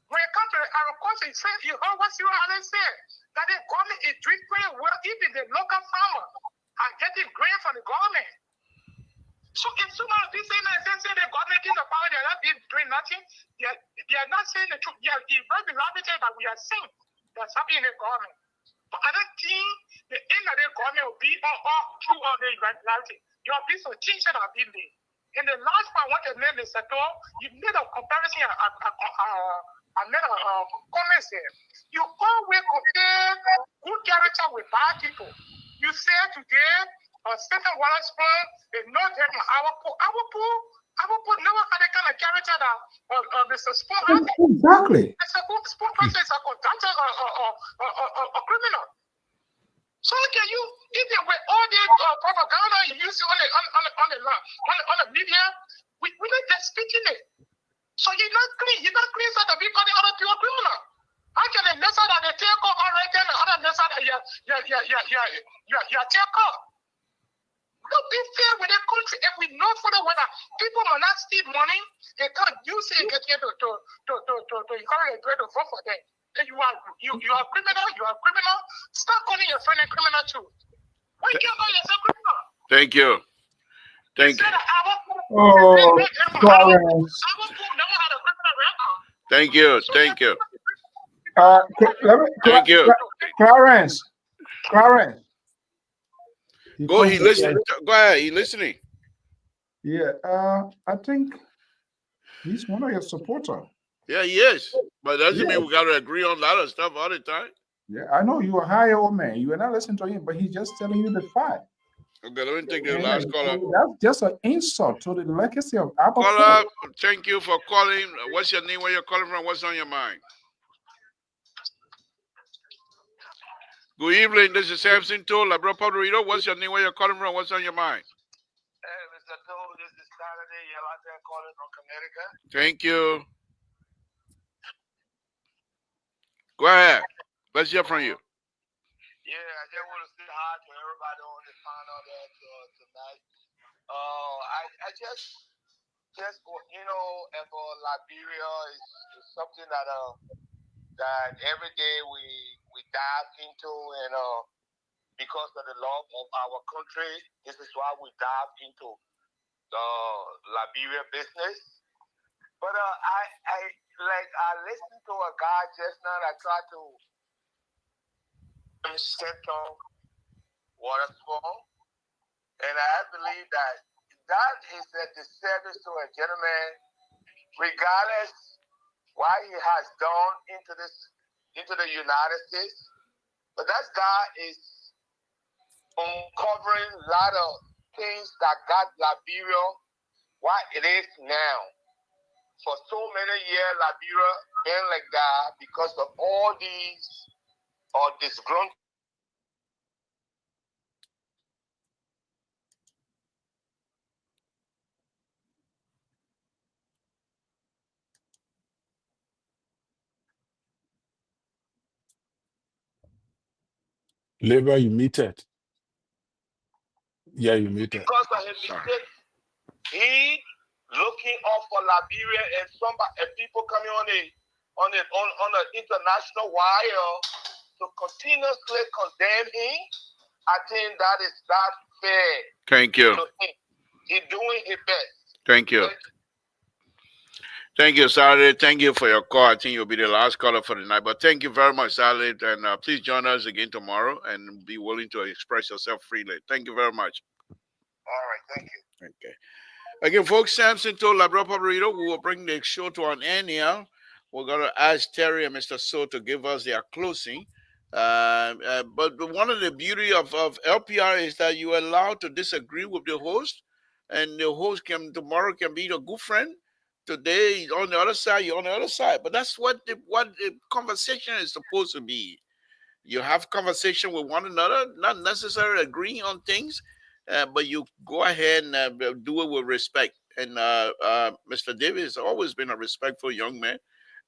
When it comes to agriculture, he said, you heard what Cyril Allen said, that the government is doing pretty well, even the local farmers are getting grain from the government. So if someone is saying that the government is the power, they're not doing nothing, they are not saying the truth. It might be arbitrary, but we are saying that's happening in the government. But I don't think the end of the government will be all through all the evangelizing. There will be some teaching that will be made. And the last part, what the name is, you made a comparison, I made a comment here. You always compare good character with bad people. You say today, Stephen Wallace is not having our pool never had a kind of character that Mr. Sport has. Exactly. Sport person is a criminal. So can you, even with all the propaganda you use on the media, we're not just speaking it. So you're not clean so that we call the other people criminal. How can the message that they take off already and the other message that you take off? Don't be fair with the country. If we know for the weather, people will not steal money. They can't use it to encourage to vote for them. You are criminal. You are criminal. Stop calling your friend a criminal too. Why can't call yourself criminal? Thank you. Thank you. Oh, Clarence. Never had a criminal record. Thank you. Thank you. Thank you. Clarence. Go. He listening. Go ahead. He listening. Yeah. I think he's one of your supporters. Yeah, he is. But doesn't mean we got to agree on a lot of stuff all the time. Yeah, I know you are a high old man. You are not listening to him, but he's just telling you the fact. Okay, let me take the last caller. That's just an insult to the legacy of Apple. Caller, thank you for calling. What's your name? Where you're calling from? What's on your mind? Good evening. This is Samson Toll, Labrador Puerto Rico. What's your name? Where you're calling from? What's on your mind? Hey, Mr. Toll, this is Saturday. You're out there calling from Connecticut. Thank you. Go ahead. Let's hear from you. Yeah, I just want to say hi to everybody on the panel there tonight. I just and for Liberia is something that every day we dive into, and because of the love of our country, this is why we dive into the Liberia business. But I listened to a guy just now that tried to Samson Waterspoon, and I believe that is a disservice to a gentleman, regardless why he has gone into the United States. But that guy is uncovering a lot of things that got Liberia what it is now. For so many years, Liberia been like that because of all these disgruntled. Labor, you muted. Yeah, you muted. Because of his mistake, he looking out for Liberia, and people coming on the international wire to continuously condemn him. I think that is not fair. Thank you. He's doing his best. Thank you. Thank you, Saturday. Thank you for your call. I think you'll be the last caller for the night. But thank you very much, Saturday. And please join us again tomorrow and be willing to express yourself freely. Thank you very much. All right. Thank you. Okay. Again, folks, Samson told Labrador Puerto Rico we will bring the show to an end here. We're going to ask Terry and Mr. So to give us their closing. But one of the beauty of LPR is that you are allowed to disagree with the host, and the host tomorrow can be your good friend. Today he's on the other side, you're on the other side. But that's what the conversation is supposed to be. You have conversation with one another, not necessarily agreeing on things, but you go ahead and do it with respect. And Mr. David has always been a respectful young man.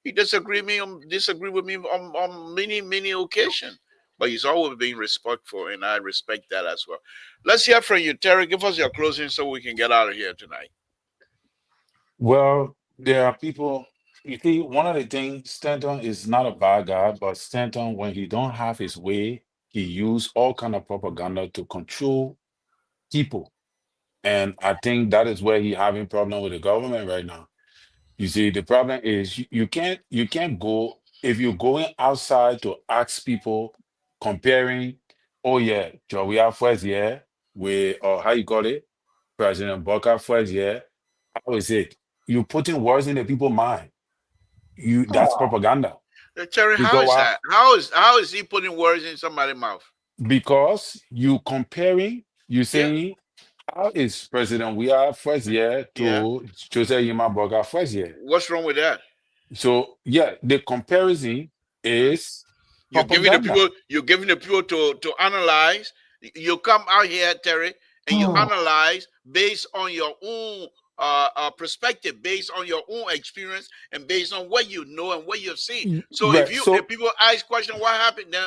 He disagree with me on many occasions, but he's always been respectful, and I respect that as well. Let's hear from you, Terry. Give us your closing so we can get out of here tonight. Well, there are people. You see, one of the things, Stanton is not a bad guy, but Stanton, when he don't have his way, he use all kind of propaganda to control people. And I think that is where he having problem with the government right now. You see, the problem is you can't go if you're going outside to ask people comparing, oh yeah, we have first year with, or how you call it, President Boca first year. How is it? You putting words in the people's mind. That's Oh, propaganda. Terry, how Because is why? that? How is he putting words in somebody's mouth? Because you comparing, you Yeah, saying how is President we are first year yeah. to Jose Yima Boga first year. What's wrong with that? So yeah, the comparison Uh-huh. is propaganda. You're giving the people to analyze. You come out here, Terry, and you oh, analyze based on your own perspective, based on your own experience, and based on what you know and what you've seen. So Right. if So people ask question what happened, then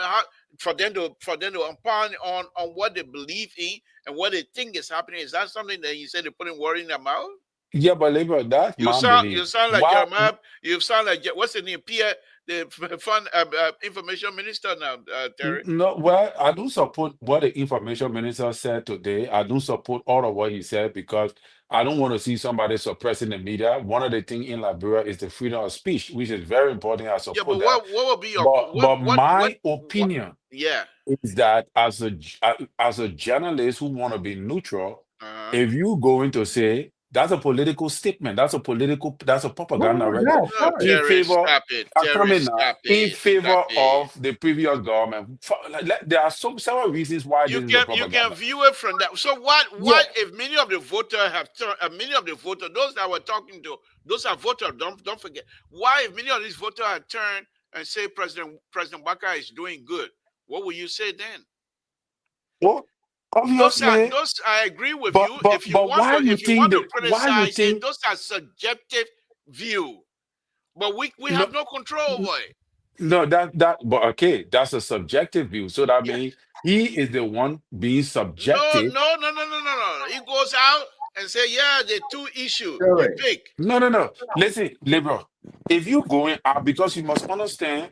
for them to upon on what they believe in and what they think is happening, is that something that you said they're putting word in their mouth? yeah, but labor, that's You my sound belief. like Why? Jeremiah. You sound like what's the name? Pierre, the fund information minister now, Terry. No, well, I do support what the information minister said today. I do support all of what he said because I don't want to see somebody suppressing the media. One of the things in Liberia is the freedom of speech, which is very important. I Yeah, support but that. what would be your But my what? opinion Yeah. is that as a journalist who want to be neutral, Uh-huh. if you going to say that's a political statement, that's a what propaganda was right there that? No, Sorry. in Terry, favor. stop it. I'm Terry, coming now stop in it. Stop favor it. of the previous government. There are several reasons why this is a You can propaganda. view it from that. So Yeah. what if many of the voters have turned? Many of the voters, those that we're talking to, those are voters. Don't forget. Why if many of these voters have turned and say President Baka is doing good? What will you say then? Well, obviously, Those I agree with but you. but but why you If you think want to that? Why you criticize it, think those are subjective view. But we no? have no control over it. No, but okay, that's a subjective view. So that Yeah. means he is the one being No, subjective. no, no, no, no, no, no. He goes out and say, yeah, the two issue. You Terry. pick. No. Listen, liberal. If you going out, because you must understand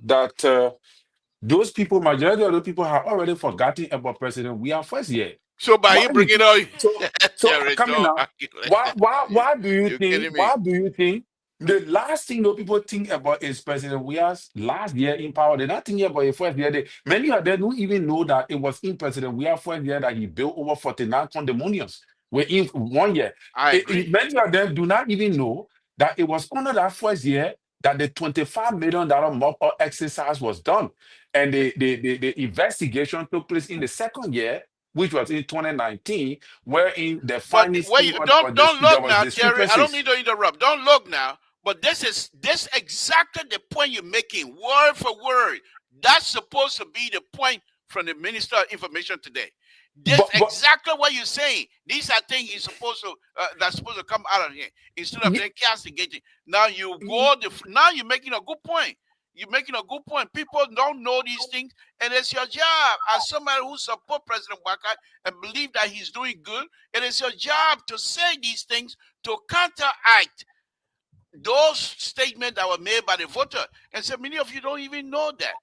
that those people, majority of the people have already forgotten about President. We are first year. So by Why you you bring it on, so Terry, coming don't now? argue. Why do you You think? kidding me? Why do you think the last thing those people think about is President Weah's last year in power? They're not thinking about his first year. Many of them don't even know that it was in President Weah's first year that he built over 49 condominiums within 1 year. I agree. Many of them do not even know that it was under that first year that the $25 million mock-up exercise was done. And the investigation took place in the second year, which was in 2019, wherein the But findings wait, came out there don't was look now, Terry. I don't discrepancies. mean to interrupt. Don't look now. But this is exactly the point you're making, word for word. That's supposed to be the point from the Minister of Information today. This But exactly what you're saying. These are things he's supposed to that's supposed to come out of here instead of y- them castigating. Now now you're making a good point. You're making a good point. People don't know these things, and it's your job as somebody who support President Waka and believe that he's doing good. It is your job to say these things to counteract those statements that were made by the voter. And so many of you don't even know that.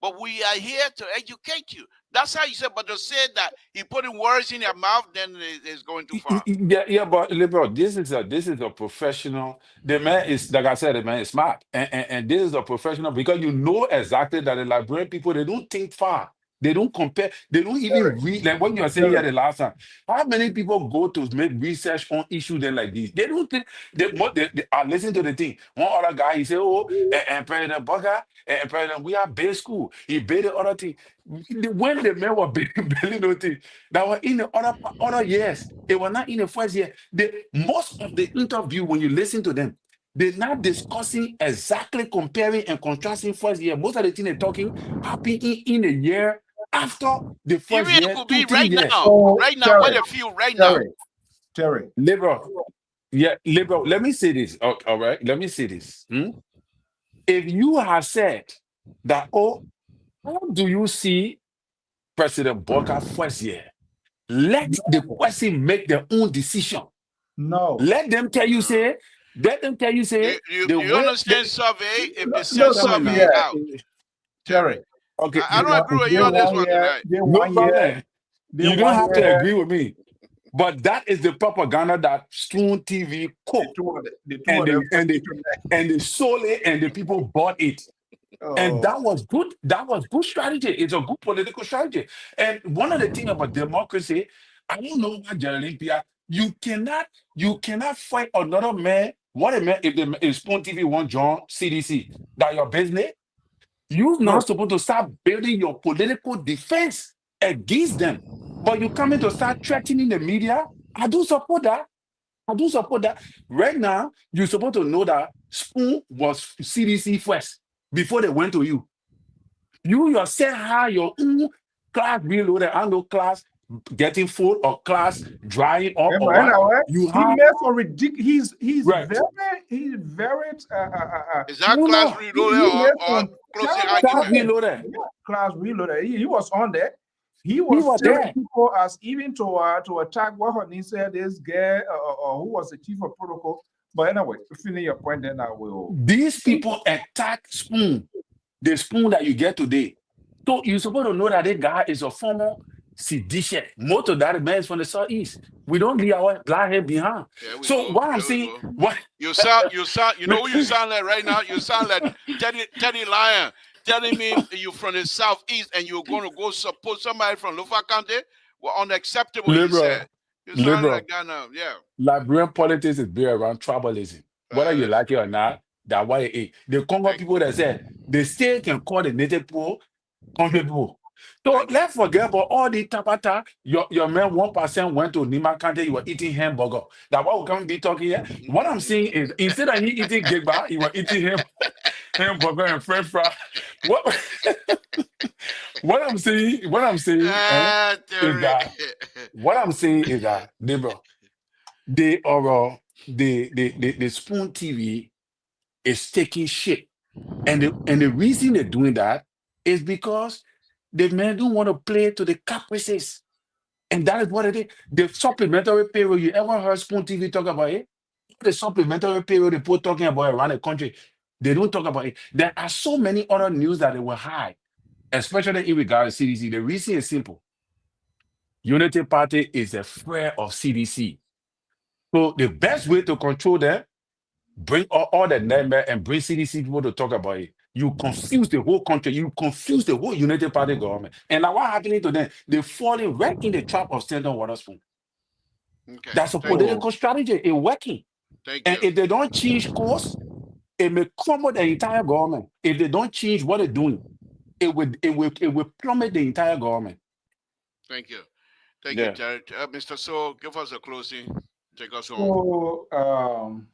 But we are here to educate you. That's how you said, but to say that he putting words in your mouth, then it's going too far. yeah, but liberal, this is a professional. The man is, like I said, the man is smart, and this is a professional because you know exactly that the Liberian people, they don't think far. They don't compare. They don't even Terry. read. Like what you are saying here Terry. the last time. How many people go to make research on issues then like this? They don't think. They I listen to the thing. One other guy, he said, "Oh, and President Bugger and President, we are base school. He paid the other thing. When the men were building those things, that were in the other years. It was not in the first year. Most of the interview, when you listen to them, they're not discussing exactly comparing and contrasting first year. Most of the things they're talking happen in a year after the first Even it year, could two, be 3 years. So, right now, what Terry. they feel right now. Terry. Liberal, yeah, liberal. Let me say this. All right, let me say this. If you have said that, oh, how do you see President Boca first year? Let the person make their own decision. No. Let them tell you, say, the You way understand survey? If they No, send so, survey yeah, out, Terry. okay, I don't agree with you Then on this one one year, tonight. then no one year, problem. then You don't one have to year, agree with me. But that is the propaganda that Spoon TV the cooked, two of them and went into that. the solely and the people bought it. And Oh, that was good. That was good strategy. It's a good political strategy. And one of the things about democracy, I don't know about Olympia. You cannot fight another man. What a man if Spoon TV want John CDC, that your business. You're not look, supposed to start building your political defense against them. But you coming to start threatening the media. I do support that. I do support that. Right now, you're supposed to know that Spoon was CDC first before they went to you. You yourself have your own class reloaded. I know class getting full or class drying up yeah, or but what. anyway, You he have made some ridiculous. right. He's very. Is that You class know, reloaded He made or some closing terrible class argument? comments. reloaded. Yeah, class reloaded. He was on there. He He was was telling there. people as even to attack what he said this guy who was the chief of protocol. But anyway, finish your point, then I will. These people attack Spoon, the Spoon that you get today. So you're supposed to know that that guy is a former seditious. Most of that man is from the southeast. We don't leave our black head behind. Here we So go. what I'm Here we saying, go. what You sound, you know who you sound like right now? You sound like Teddy Lyon telling me you from the southeast and you're going to go support somebody from Lufa County. Well, unacceptable, he said. liberal, You sound like liberal, that now. Yeah. Liberian politics is built around tribalism. Whether you That's like it true. or not, that's why it is. The Congo Thank, people that said the state can call the native people country people. So thank you. let's forget about all the tapata. Your man 1% went to Nima County, you were eating hamburger. That's what we can't be talking here. What I'm saying is instead of he eating gigba, he was eating hamburger and french fry. What what I'm saying is Terry. that what I'm saying is that neighbor, they are the Spoon TV is taking shit. And the reason they're doing that is because the men don't want to play to the caprices. And that is what it is. The supplementary payroll, you ever heard Spoon TV talk about it? The supplementary payroll they put talking about around the country, they don't talk about it. There are so many other news that they will hide, especially in regard to CDC. The reason is simple. Unity Party is a friend of CDC. So the best way to control them, bring all the nightmare and bring CDC people to talk about it. You confuse the whole country. You confuse the whole United Party government. And now what happening to them? They're falling right in the trap of Stanton Waterspoon. Okay. That's a Thank you. political strategy. It's working. Thank And you. if they don't change course, it may crumble the entire government. If they don't change what they're doing, it will plummet the entire government. Thank you. Thank you, Yeah. Terry. Mr. So, give us a closing. Take us home. So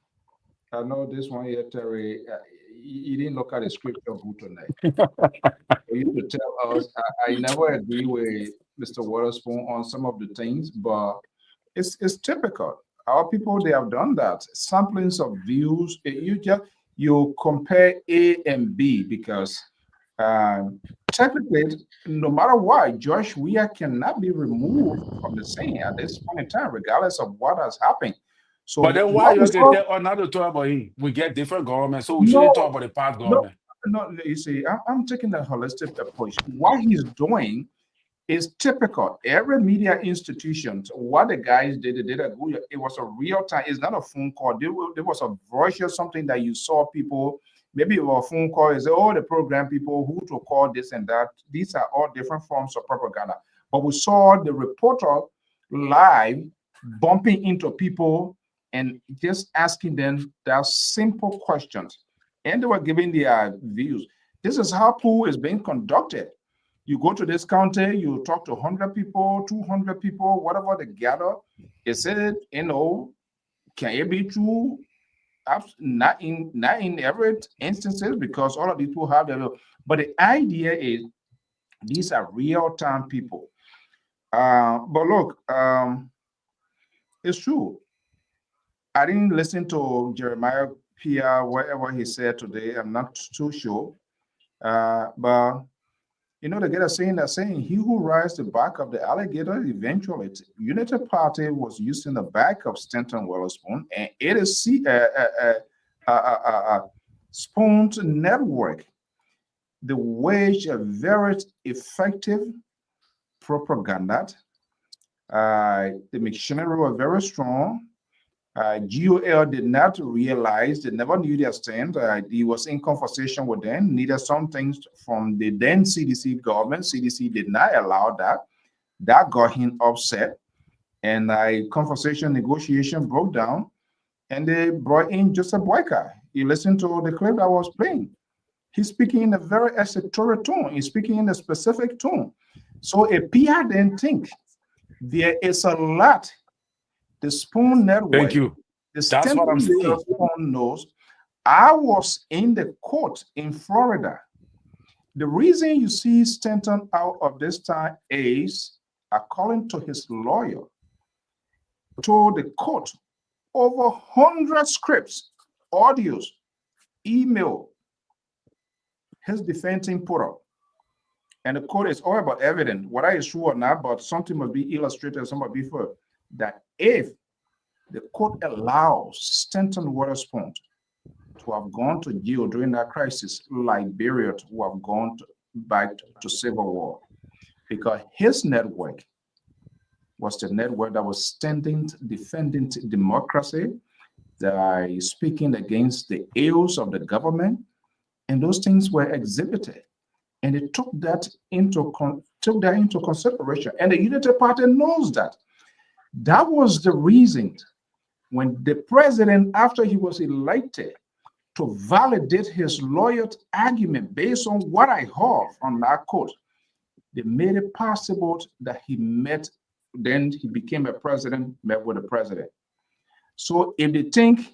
I know this one here, Terry. You didn't look at the scripture book tonight. For you to tell us, I never agree with Mr. Waterspoon on some of the things, but it's typical. Our people they have done that. Samplings of views. You compare A and B because technically, no matter what, Josh Weir cannot be removed from the scene at this point in time, regardless of what has happened. So But then why what we you can saw, tell us not to talk about him? We get different governments, so we shouldn't talk no, about the past no, government. no. You see, I'm taking a holistic approach. What he's doing is typical. Every media institution, what the guys did, they did a good. It was a real time. It's not a phone call. There was a voice or something that you saw people. Maybe it was a phone call. Is all the program people who to call this and that. These are all different forms of propaganda. But we saw the reporter live bumping into people and just asking them that simple questions, and they were giving their views. This is how pool is being conducted. You go to this county, you talk to 100 people, 200 people, whatever they gather. Is it, can it be true? Not in every instances because all of these people have their, but the idea is these are real-time people. But look, it's true. I didn't listen to Jeremiah Pierre, whatever he said today. I'm not too sure. But they get a saying that saying, he who rides the back of the alligator eventually. United Party was used in the back of Stanton Witherspoon, and it is Spoon's network. They wage a very effective propaganda. The machinery were very strong. GOL did not realize, they never knew their stand. He was in conversation with them, needed some things from the then CDC government. CDC did not allow that. That got him upset. And conversation, negotiation broke down. And they brought in Joseph Boyka. You listen to the clip I was playing. He's speaking in a very esoteric tone. He's speaking in a specific tone. So a PR didn't think there is a lot the Spoon Network. Thank you. The That's what I'm Stanton saying. Spoon knows. I was in the court in Florida. The reason you see Stanton out of this time is, according to his lawyer, told the court over 100 scripts, audios, email, his defense team put up. And the court is all about evidence, whether it's true or not, but something must be illustrated, something must be for that if the court allows Stanton Witherspoon to have gone to jail during that crisis, Liberia to have gone back to civil war, because his network was the network that was defending democracy, that is speaking against the ills of the government, and those things were exhibited. And they took that into consideration. And the Unity Party knows that. That was the reason when the president, after he was elected, to validate his lawyer's argument based on what I heard from that court, they made it possible that he met, then he became a president, met with the president. So if they think,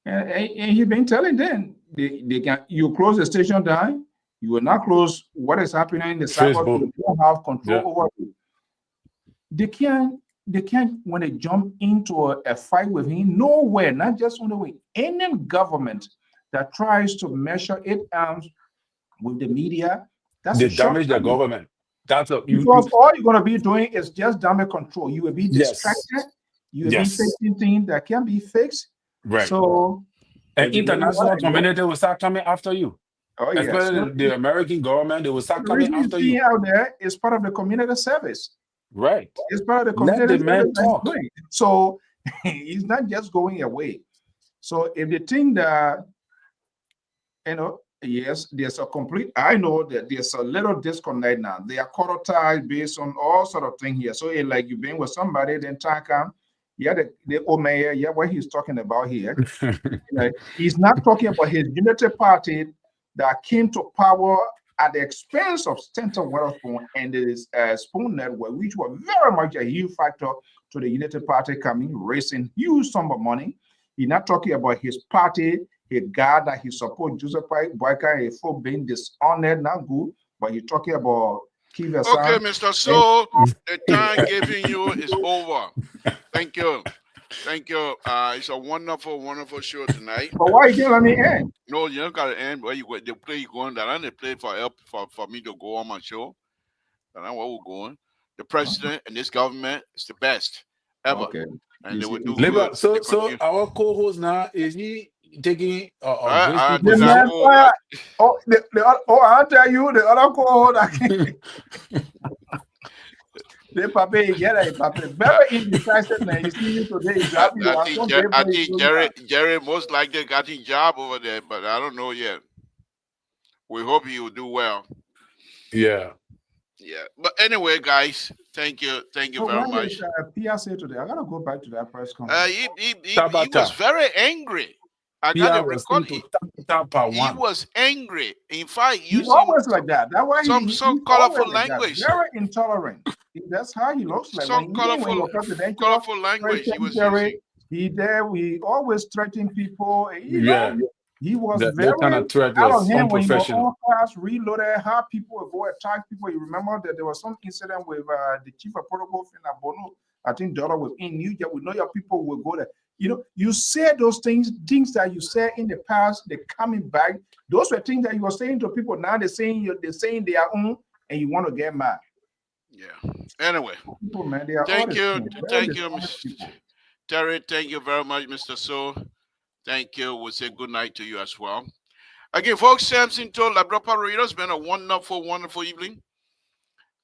and he's been telling them, they can, you close the station down, you will not close what is happening in the suburbs, you don't have control over it. They can't, when they jump into a fight with him, nowhere, not just on the way. Any government that tries to measure its arms with the media, that's They damage the government. That's because all you're going to be doing is just damage control. You will be distracted. Yes. You will be fixing things that can be fixed. Right. So, an international community will start coming after you. Oh, yeah. Especially So, the American government, they will start coming after you. Out there is part of the community service. Right. It's part of the community service. So he's not just going away. So if they think that, yes, there's a complete, I know that there's a little disconnect now. They are quarterized based on all sort of things here. So like you've been with somebody, then Taka, the old mayor, what he's talking about here. He's not talking about his Unity Party that came to power at the expense of Stanton Witherspoon and the Spoon Network, which were very much a huge factor to the Unity Party coming, raising huge sum of money. He's not talking about his party, a guy that he supports, Joseph Boyka, a folk being dishonored, not good, but he's talking about Kiva. Okay, Mr. So, the time given you is over. Thank you. Thank you. It's a wonderful, wonderful show tonight. But why you didn't let me end? No, you don't got to end. Where you go? They play you going down. They play for help for me to go on my show. That's where we're going. The president and this government is the best ever. Okay. And they will do good. So our co-host now, is he taking I'll tell you the other co-host. The papi, very indecisive man. You see you today. I think Jerry most likely got his job over there, but I don't know yet. We hope he will do well. Yeah. Yeah. But anyway, guys, thank you very much. PSA today. I gotta go back to that press conference. He was very angry. I got to record it. He was angry. In fact, he's always like that. That's why some colorful language. Like very intolerant. That's how he looks like. Some colorful language he was using. We always threaten people. He was very kind of threat was unprofessional. Reloaded, how people would go attack people. You remember that there was some incident with the chief of protocol in Abono. I think daughter was in New York. We know your people will go there. You said those things that you said in the past, they're coming back. Those were things that you were saying to people. Now they're saying their own, and you want to get mad. Yeah. Anyway, people, man, thank you, Mr. Terry. Thank you very much, Mr. So. Thank you. We'll say good night to you as well. Again, folks, Samson told Labropa Radio. It's been a wonderful, wonderful evening.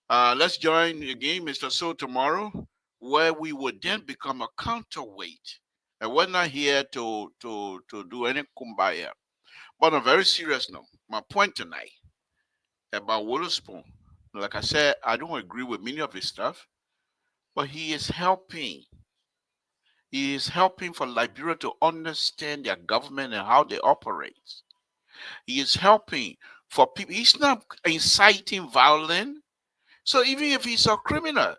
Let's join again, Mr. So, tomorrow, where we would then become a counterweight And we're not here to do any kumbaya. But on a very serious note, my point tonight about Witherspoon, like I said, I don't agree with many of his stuff, but he is helping. He is helping for Liberia to understand their government and how they operate. He is helping for people. He's not inciting violence. So even if he's a criminal,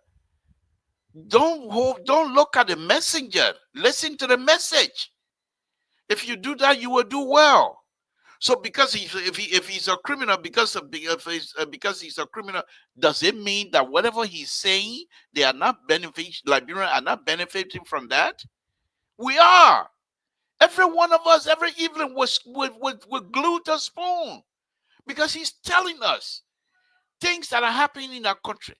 don't look at the messenger. Listen to the message. If you do that, you will do well. So because if he's a criminal, because he's a criminal, does it mean that whatever he's saying, they are not benefiting? Liberians are not benefiting from that? We are. Every one of us, every evening, was glued to a spoon because he's telling us things that are happening in our country.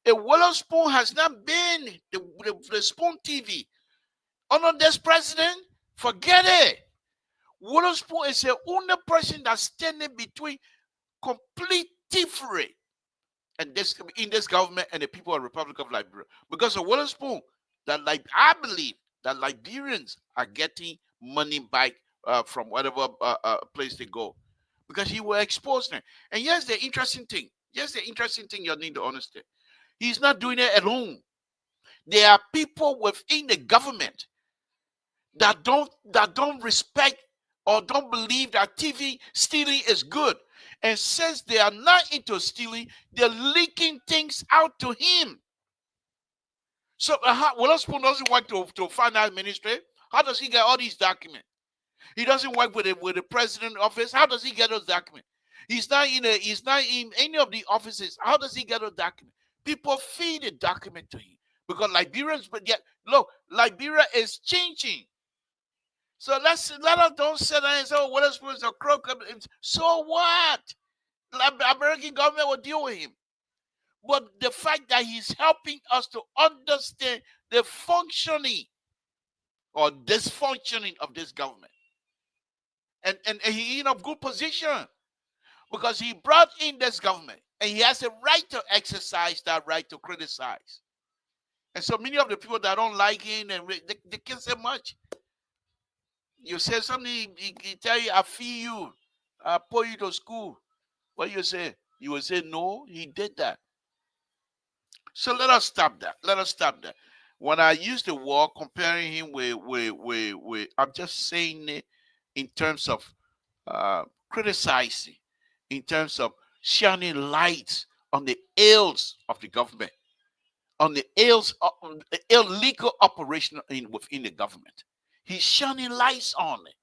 A willow spoon has not been the spoon TV under this president. Forget it. Willow spoon is the only person that's standing between complete thievery and this in this government and the people of the Republic of Liberia. Because of Willow spoon, that like I believe that Liberians are getting money back from whatever place they go, because he will expose them. And here's the interesting thing. Here's the interesting thing you need to understand. He's not doing it alone. There are people within the government that don't respect or don't believe that TV stealing is good. And since they are not into stealing, they're leaking things out to him. So Witherspoon doesn't work to finance ministry. How does he get all these documents? He doesn't work with the president office. How does he get those documents? He's not in any of the offices. How does he get those documents? People feed the document to him because Liberians, but yet look, Liberia is changing. So let us don't sit there and say, oh, Witherspoon is a crook. So what? The American government will deal with him. But the fact that he's helping us to understand the functioning or dysfunctioning of this government. And he's in a good position because he brought in this government and he has a right to exercise that right to criticize. And so many of the people that don't like him, and they can't say much. You say something, he tell you, I feel you, I put you to school. What you say? You will say, no, he did that. So let us stop that. Let us stop that. When I use the word comparing him with I'm just saying it in terms of criticizing, in terms of shining lights on the ills of the government, on the ills of the illegal operation within the government. He's shining lights on it.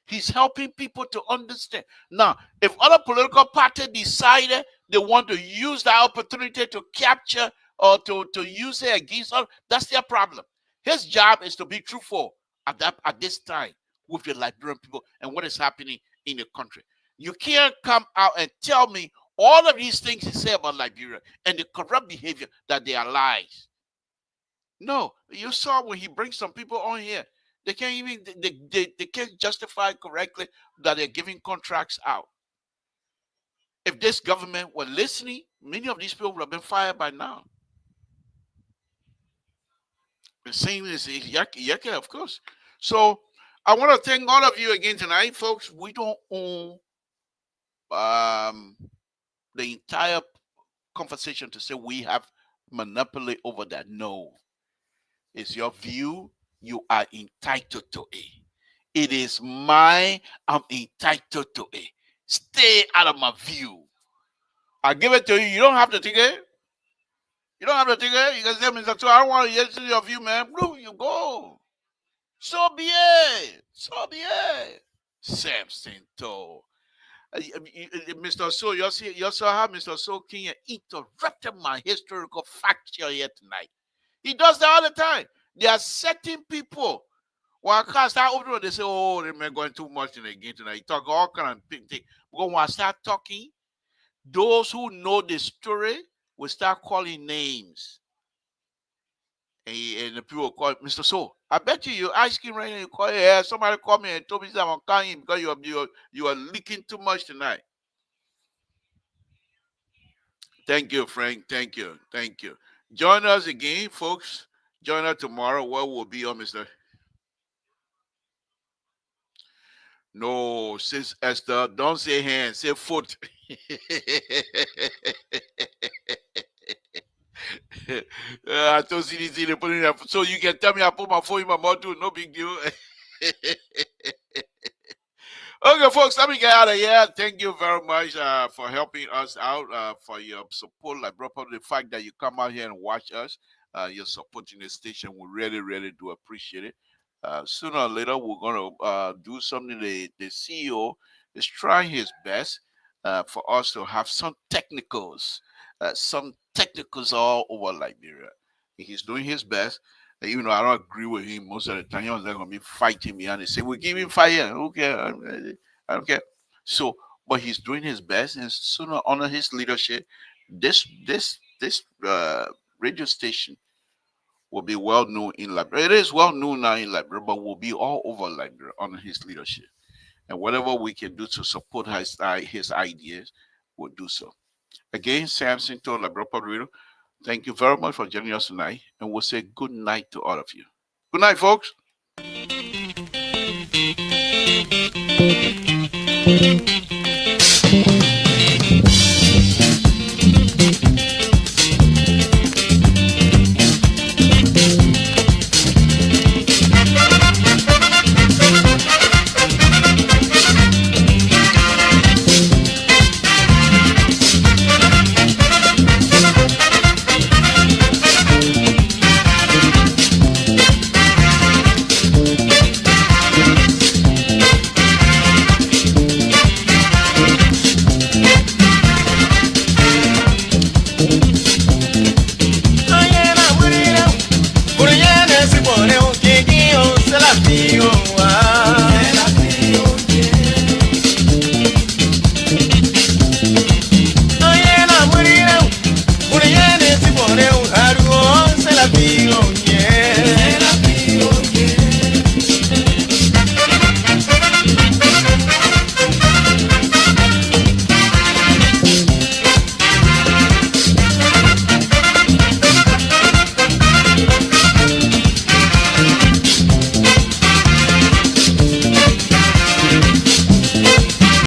He's helping people to understand. Now, if other political parties decided they want to use that opportunity to capture or to use it against us, that's their problem. His job is to be truthful at this time with the Liberian people and what is happening in the country. You can't come out and tell me all of these things he say about Liberia and the corrupt behavior that they are lies. No, you saw when he brings some people on here. They can't even they can't justify correctly that they're giving contracts out. If this government were listening, many of these people would have been fired by now. The same as Yeke, of course. So I want to thank all of you again tonight, folks. We don't own the entire conversation to say we have monopoly over that. No, it's your view. You are entitled to it. It is mine. I'm entitled to it. Stay out of my view. I give it to you. You don't have to take it. You don't have to take it. You can say, Mr. Two, I don't want to hear your view, man. Blue, you go. So be it. So be it. Samson told. Mr. So, you also have Mr. So King interrupted my historical facture here tonight. He does that all the time. There are certain people. When I can't start opening, they say, oh, they're going too much in the game tonight. You talk all kind of things. But when I start talking, those who know the story will start calling names. And the people will call Mr. So. I bet you're asking right now, you call, yeah, somebody called me and told me that I'm calling because you are leaking too much tonight. Thank you, Frank. Thank you. Thank you. Join us again, folks. Join us tomorrow. What will be on Mr. No, since Esther, don't say hand, say foot. I told CDC to put it in, so you can tell me I put my phone in my mouth too. No big deal. Okay, folks, let me get out of here. Thank you very much for helping us out, for your support. Like, bro, the fact that you come out here and watch us, you're supporting the station. We really, really do appreciate it. Sooner or later, we're going to do something. The CEO is trying his best for us to have some technicals all over Liberia. He's doing his best. Even though I don't agree with him most of the time, he's going to be fighting me and they say, "We give him fire." Okay, I don't care. So, but he's doing his best, and sooner under his leadership, this radio station will be well known in Liberia. It is well known now in Liberia, but will be all over Liberia under his leadership. And whatever we can do to support his ideas, we'll do so. Again, Samson told Liberia Public Radio, thank you very much for joining us tonight, and we'll say good night to all of you. Good night, folks.